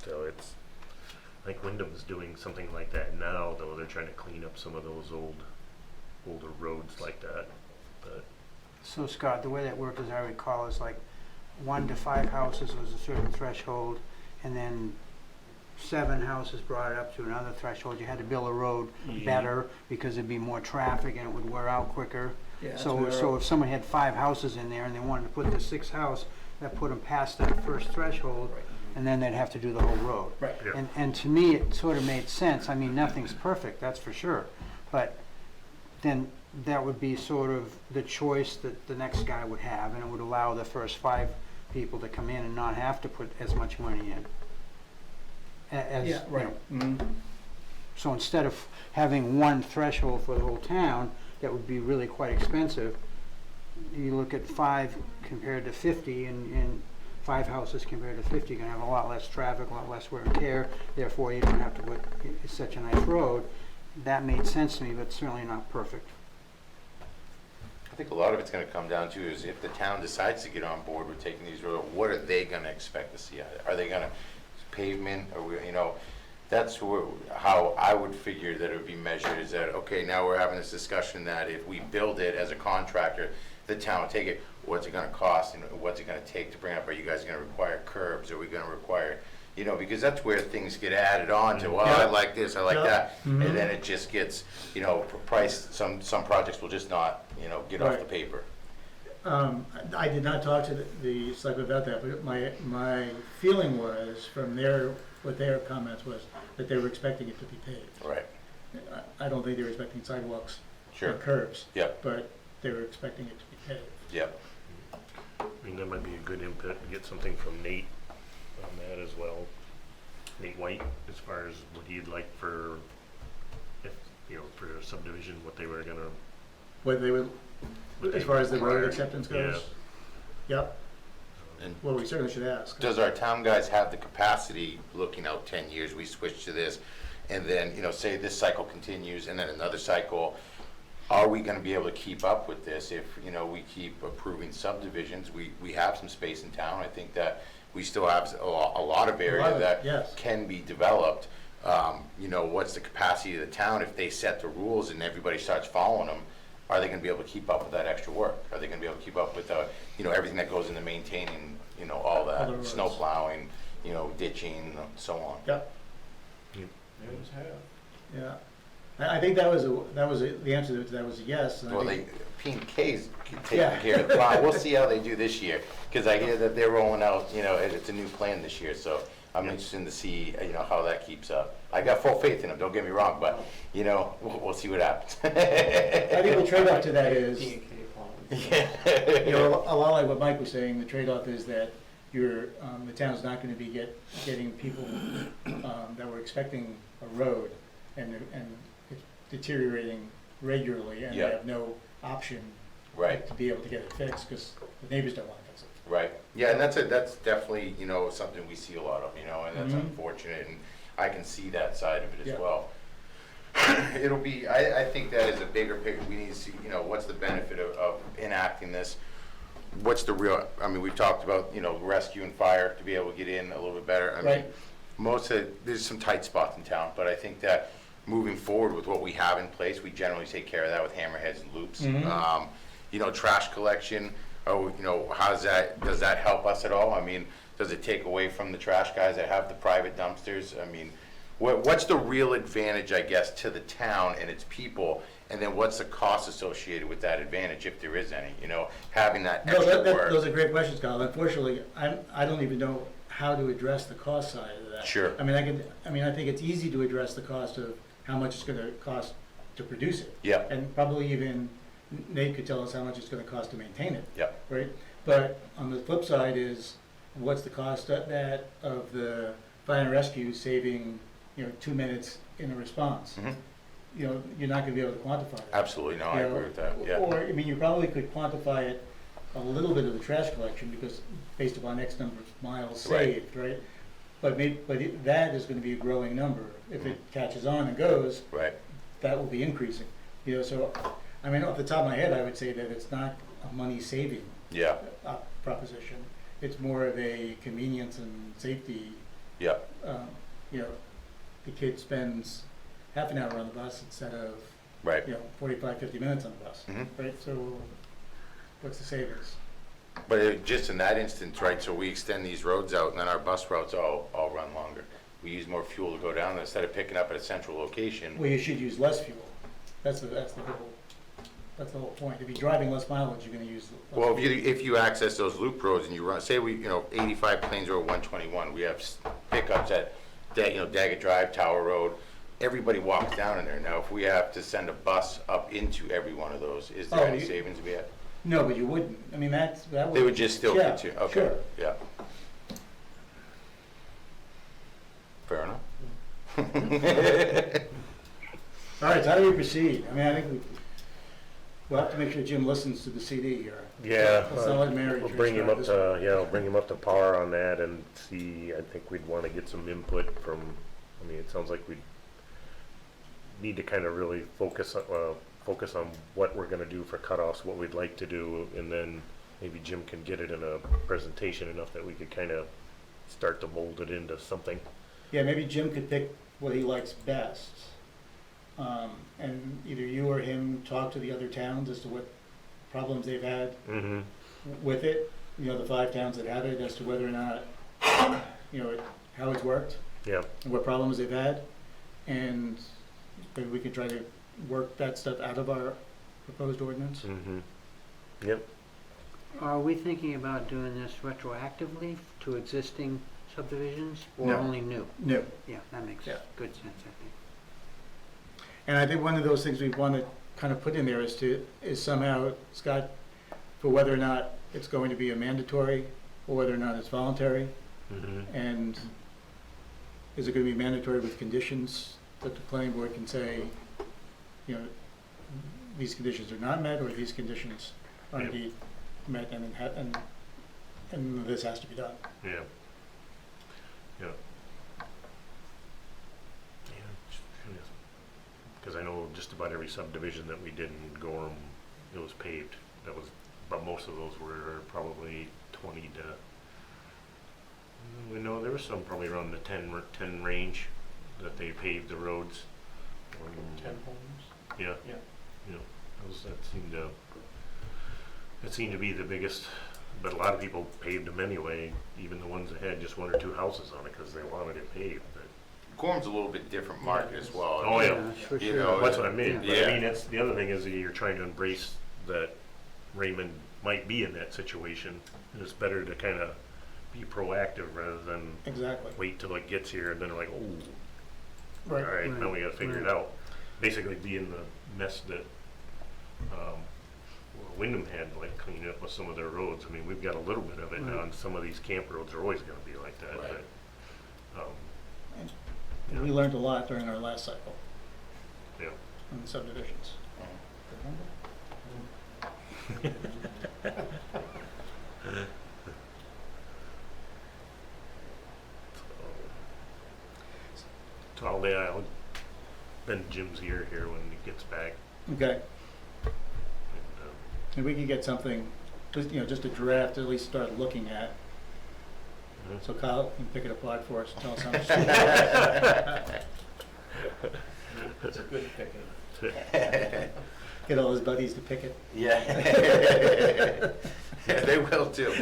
So I think Wyndham's doing something like that now, though. They're trying to clean up some of those older roads like that. But So Scott, the way that worked, as I recall, is like 1 to 5 houses was a certain threshold, and then 7 houses brought it up to another threshold. You had to build a road better because there'd be more traffic and it would wear out quicker. Yeah, So if someone had 5 houses in there and they wanted to put the 6th house, that put them past that first threshold, and then they'd have to do the whole road. Right. Yeah. And to me, it sort of made sense. I mean, nothing's perfect, that's for sure. But then that would be sort of the choice that the next guy would have, and it would allow the first 5 people to come in and not have to put as much money in. Yeah, right. Mm-hmm. So instead of having one threshold for the whole town, that would be really quite expensive, you look at 5 compared to 50, and 5 houses compared to 50, you're gonna have a lot less traffic, a lot less wear and tear, therefore you don't have to put such a nice road. that made sense to me, but certainly not perfect. I think a lot of it's gonna come down to is if the town decides to get on board with taking these roads, what are they gonna expect to see out of it? Are they gonna pavement, or we, you know, that's how I would figure that it would be measured, is that, okay, now we're having this discussion that if we build it as a contractor, the town will take it, what's it gonna cost, and what's it gonna take to bring it up? Are you guys gonna require curbs? Are we gonna require, you know, because that's where things get added on to, well, I like this, I like that, and then it just gets, you know, priced, some projects will just not, you know, get off the Right. paper. I did not talk to the selectmen about that, but my feeling was, from what their comments was, that they were expecting it to be paved. Right, I don't think they were expecting sidewalks or sure, curbs, yep, but they were expecting it to be paved. yep. I mean, that might be a good input, and get something from Nate on that as well. Nate White, as far as what he'd like for, if, you know, for a subdivision, what they were gonna. Whether they would, what they as far as the road require. acceptance goes? Yep, And well, we certainly should ask. does our town guys have the capacity, looking out 10 years, we switch to this, and then, you know, say this cycle continues, and then another cycle, are we gonna be able to keep up with this if, you know, we keep approving subdivisions? We have some space in town, I think that we still have a lot of area that yes. can be developed. You know, what's the capacity of the town if they set the rules and everybody starts following them? Are they gonna be able to keep up with that extra work? Are they gonna be able to keep up with, you know, everything that goes into maintaining, you know, all All the that, roads. snow plowing, you know, ditching, so on? Yep, Yeah. yeah. I think the answer to that was a yes. And I Well, think- P&K's taking Yeah. care of the plow. We'll see how they do this year, because I hear that they're rolling out, you know, it's a new plan this year, so I'm interested to see, you know, how that keeps up. I got full faith in them, don't get me wrong, but, you know, we'll see what happens. I think the trade-off to that is, P&K plowing. you know, a lot like what Mike was saying, the trade-off is that the town's not gonna be getting people, that were expecting a road and it's deteriorating regularly, and they Yeah. have no option Right. to be able to get it fixed, because the neighbors don't wanna fix it. Right, yeah, and that's definitely, you know, something we see a lot of, you know, and that's Mhm. unfortunate, and I can see that side of it Yeah. as well. It'll be, I think that is a bigger picture, we need to see, you know, what's the benefit of enacting this? What's the real, I mean, we've talked about, you know, rescue and fire to be able to get in a little bit better. I mean, Right. there's some tight spots in town, but I think that moving forward with what we have in place, we generally take care of that with hammerheads and loops. Mhm. You know, trash collection, you know, does that help us at all? I mean, does it take away from the trash guys that have the private dumpsters? I mean, what's the real advantage, I guess, to the town and its people? And then what's the cost associated with that advantage, if there is any, you know, having that No, extra work? those are great questions, Kyle. Unfortunately, I don't even know how to address the cost side of that. Sure. I mean, I think it's easy to address the cost of how much it's gonna cost to produce it. Yeah, And probably even Nate could tell us how much it's gonna cost to maintain it, yeah, right? But on the flip side is, what's the cost of the fire and rescue saving, 2 minutes in a response? mhm, You know, you're not gonna be able to quantify that. absolutely, no, I You know, agree with that, yeah. Or, I mean, you probably could quantify it a little bit of the trash collection, because based upon X number of miles Right. saved, right? But that is gonna be a growing number. If it catches on and goes, Right, that will be increasing. You know, so, I mean, off the top of my head, I would say that it's not a money-saving yeah, proposition. It's more of a convenience and safety. yeah, You know, the kid spends half an hour on the bus instead of, right. 45, 50 minutes on the bus, Mhm. right? So what's the savings? But just in that instance, right, so we extend these roads out, and then our bus routes all run longer. We use more fuel to go down, instead of picking up at a central location. Well, you should use less fuel. That's the whole point. If you're driving less mileage, you're gonna use less Well, fuel. if you access those loop roads and you run, say 85 Plains Road 121, we have pickups at, Daggett Drive, Tower Road, everybody walks down in there. Now, if we have to send a bus up into every one of those, is there Oh, any you- savings we have? No, but you wouldn't. I mean, that would. They would just still Yeah, continue, okay, sure. yeah. Fair enough. All right, so how do we proceed? I mean, I think we'll have to make sure Jim listens to the CD here. Yeah, A solid marriage. we'll bring him up this to, I'll bring him up to par on that and see, I think we'd wanna get some input from, I mean, it sounds like need to kind of really focus on what we're gonna do for cutoffs, what we'd like to do, and then maybe Jim can get it in a presentation enough that we could kind of start to mold it into something. Yeah, maybe Jim could pick what he likes best. And either you or him talk to the other towns as to what problems they've had Mm-hmm. with it. You know, the 5 towns that have it, as to whether or not, you know, how it's worked, Yeah. and what problems they've had. And maybe we could try to work that stuff out of our proposed ordinance. Mm-hmm. Yep. Are we thinking about doing this retroactively to existing subdivisions or No. only new? No. Yeah, that makes Yeah. good sense, I think. And I think one of those things we want to kind of put in there is somehow, Scott, for whether or not it's going to be a mandatory or whether or not it's voluntary. Mm-hmm. And is it going to be mandatory with conditions that the planning board can say, you know, these conditions are not met, or these conditions are Yeah. indeed met, and this has to be done. Yeah. Yeah. Because I know just about every subdivision that we did in Gorham, it was paved. That was, but most of those were probably 20 to, we know there was some probably around the 10 range that they paved the roads. 10 homes? Yeah. Yeah. You know, that seemed to be the biggest, but a lot of people paved them anyway, even the ones that had just 1 or 2 houses on it because they wanted it paved. But Gorham's a little bit different market as well. Oh, yeah. For You sure. know, that's what I mean. But I Yeah. mean, that's the other thing is that you're trying to embrace that Raymond might be in that situation. And it's better to kind of be proactive rather than Exactly. wait till it gets here and then like, oh, all Right. right, now we got to figure it Right. out. Basically, be in the mess that Wyndham had, like cleaning up with some of their roads. I mean, we've got a little bit of it now, Right. and some of these camp roads are always going to be like that. Right. But, And we learned a lot during our last cycle yeah. on the subdivisions. So I'll bend Jim's ear here when he gets back. Okay, And, and we could get something, just, you know, just a draft to at least start looking at. So Kyle can pick it apart for us and tell us how much. It's a good picking. Get all his buddies to pick it. Yeah. They will too.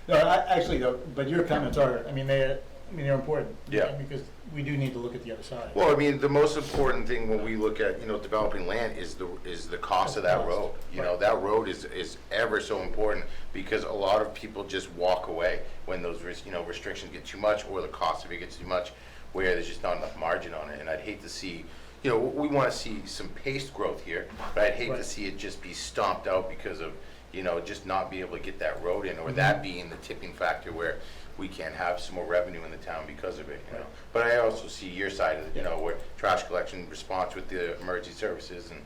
No, actually though, but your comments are, they're important. Yeah. Because we do need to look at the other side. Well, I mean, the most important thing when we look at, developing land is the cost of that road. You know, that road is ever so important because a lot of people just walk away when those, restrictions get too much or the cost of it gets too much, where there's just not enough margin on it. And I'd hate to see, we want to see some paced growth here, but I'd hate to see it just be stomped out because of, just not be able to get that road in, or that being the tipping factor where we can't have some more revenue in the town because of it, But I also see your side of it, where trash collection response with the emergency services, and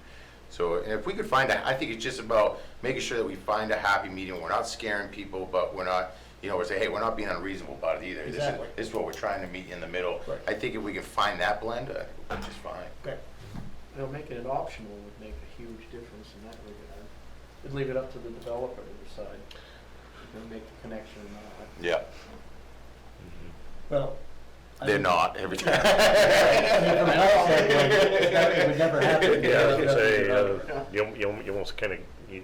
so, and if we could find I think it's just about making sure that we find a happy medium. We're not scaring people, but we're not, we're saying, hey, we're not being unreasonable about it either. Exactly. This is what we're trying to meet in the middle. Right. I think if we can find that blend, which is fine. Okay. Making it optional would make a huge difference in that regard. We'd leave it up to the developer to decide if they're gonna make the connection or not. Yeah. Well. I They're think- not every time. From my standpoint, it would never happen. Yeah, I was gonna say, you almost kind of, you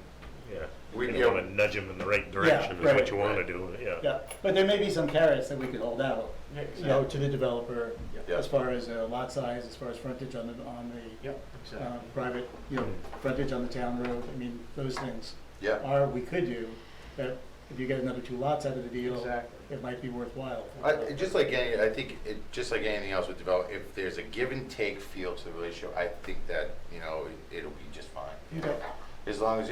We- want to nudge them in the right direction is right, what you want to do, yeah. Yeah, but there may be some carrots that we could hold out, Yeah, to the developer, Yeah. as far as lot size, as far as frontage on the Yep, exactly. private, frontage on the town road. Those things Yeah. we could do, that if you get another 2 lots out of the deal, Exactly. it might be worthwhile. Just like anything else with development, if there's a give and take feel to the relationship, I think that, it'll be just fine. Okay. As long as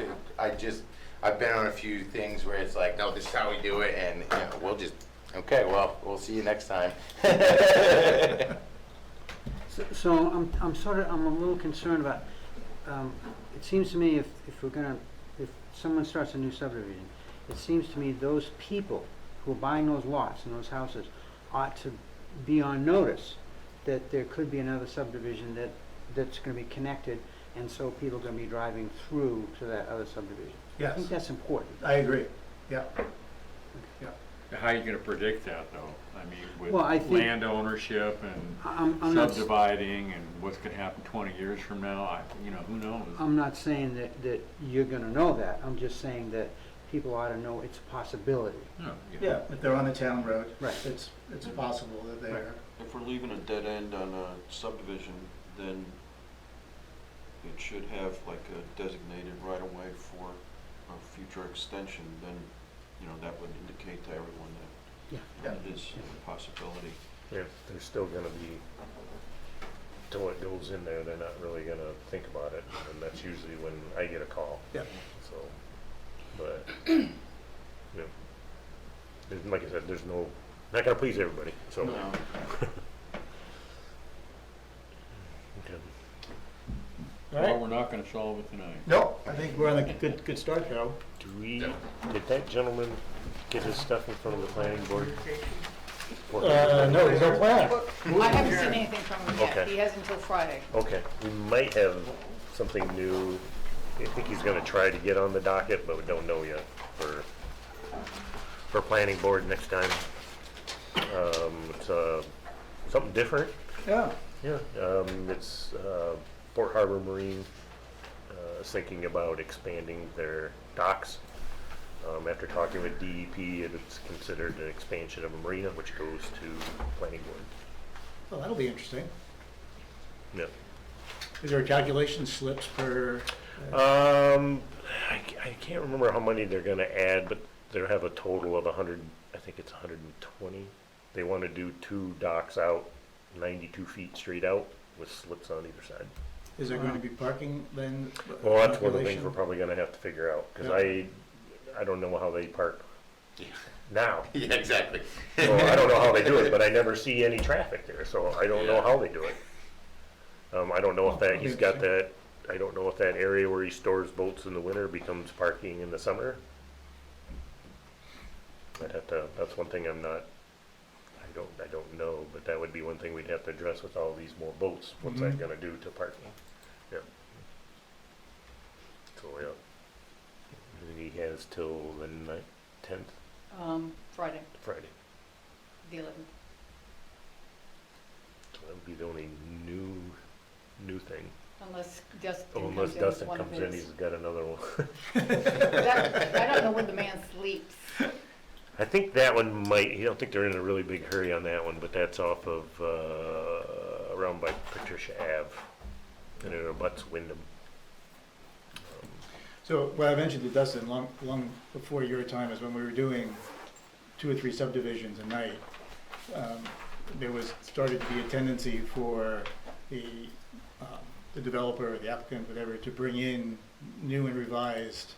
I've been on a few things where it's like, no, this is how we do it, and, we'll just, okay, well, we'll see you next time. So I'm a little concerned about, it seems to me if someone starts a new subdivision, it seems to me those people who are buying those lots and those houses ought to be on notice that there could be another subdivision that's gonna be connected, and so people are gonna be driving through to that other subdivision. I Yes, think that's important. I agree, yeah. How are you gonna predict that, though? I mean, Well, I with think- land ownership and I'm not, subdividing and what's gonna happen 20 years from now, who knows? I'm not saying that you're gonna know that, I'm just saying that people ought to know it's a possibility. No, Yeah, if they're on the town road, Right. it's possible that they're, If we're leaving a dead end on a subdivision, then it should have like a designated right-of-way for a future extension, then, that would indicate to everyone Yeah. that it is a possibility. Yeah, there's still gonna be, till it goes in there, they're not really gonna think about it, and that's usually when I get a call. yeah. So, but, like I said, there's not gonna please everybody, so. No. Okay. All Well, right, we're not gonna solve it tonight. no, I think we're on a good start, Joe. Did that gentleman get his stuff in front of the planning board? No, there's no plan. I haven't seen anything from him yet. Okay. He has until Friday. Okay, we might have something new. I think he's gonna try to get on the docket, but we don't know yet for planning board next time. It's something different. Yeah, Yeah, it's Port Harbor Marine is thinking about expanding their docks. After talking with DEP, it's considered an expansion of a marina, which goes to planning board. well, that'll be interesting. Yeah. Is there a calculation slips per? I can't remember how many they're gonna add, but they'll have a total of 100, I think it's 120. They wanna do 2 docks out, 92 feet straight out with slits on either side. Is there going to be parking then? Well, that's one of the things calculation? we're probably gonna have to figure out, cause Yeah. I don't know how they park now. Yeah, exactly. Well, I don't know how they do it, but I never see any traffic there, so I don't know how they do it. I don't know if that, he's got that, I don't know if that area where he stores boats in the winter becomes parking in the summer. I'd have to, that's one thing I don't know, but that would be one thing we'd have to address with all these more boats. What's that Mhm. gonna do to parking? Yeah. So, yeah. And he has till the 10th, Friday, Friday. the 11th. So that would be the only new thing. Unless Dustin Oh, comes unless in with Dustin one of comes in, his. he's got another one. I don't know when the man sleeps. I think that one might, I don't think they're in a really big hurry on that one, but that's off of, around by Patricia Ave, and it abuts Wyndham. So what I mentioned to Dustin long before your time is when we were doing 2 or 3 subdivisions a night, there started to be a tendency for the developer, or the applicant, whatever, to bring in new and revised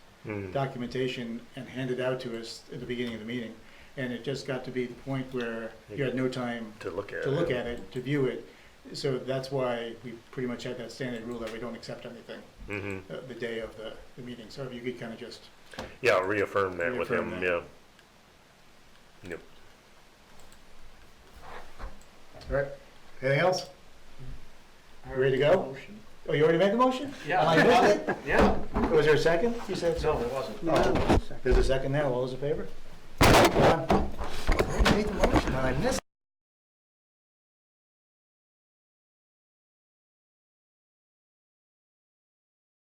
documentation and hand it out to us at the beginning of the meeting. And it just got to be the point where you had no time To look at to look at it, to view it. So that's why we pretty much had that standard rule that we don't accept anything Mm-hmm. the day of the meeting. So if you could kind of just, Yeah, I'll reaffirm that with him, Reaffirm yeah. that. Yep. all right, anything else? Ready to go? Oh, you already made the motion? Yeah. Am I missing it? Yeah. Was there a second? You said so. No, it wasn't. No. There's a second now. All those in favor? Done. I already made the motion, and I missed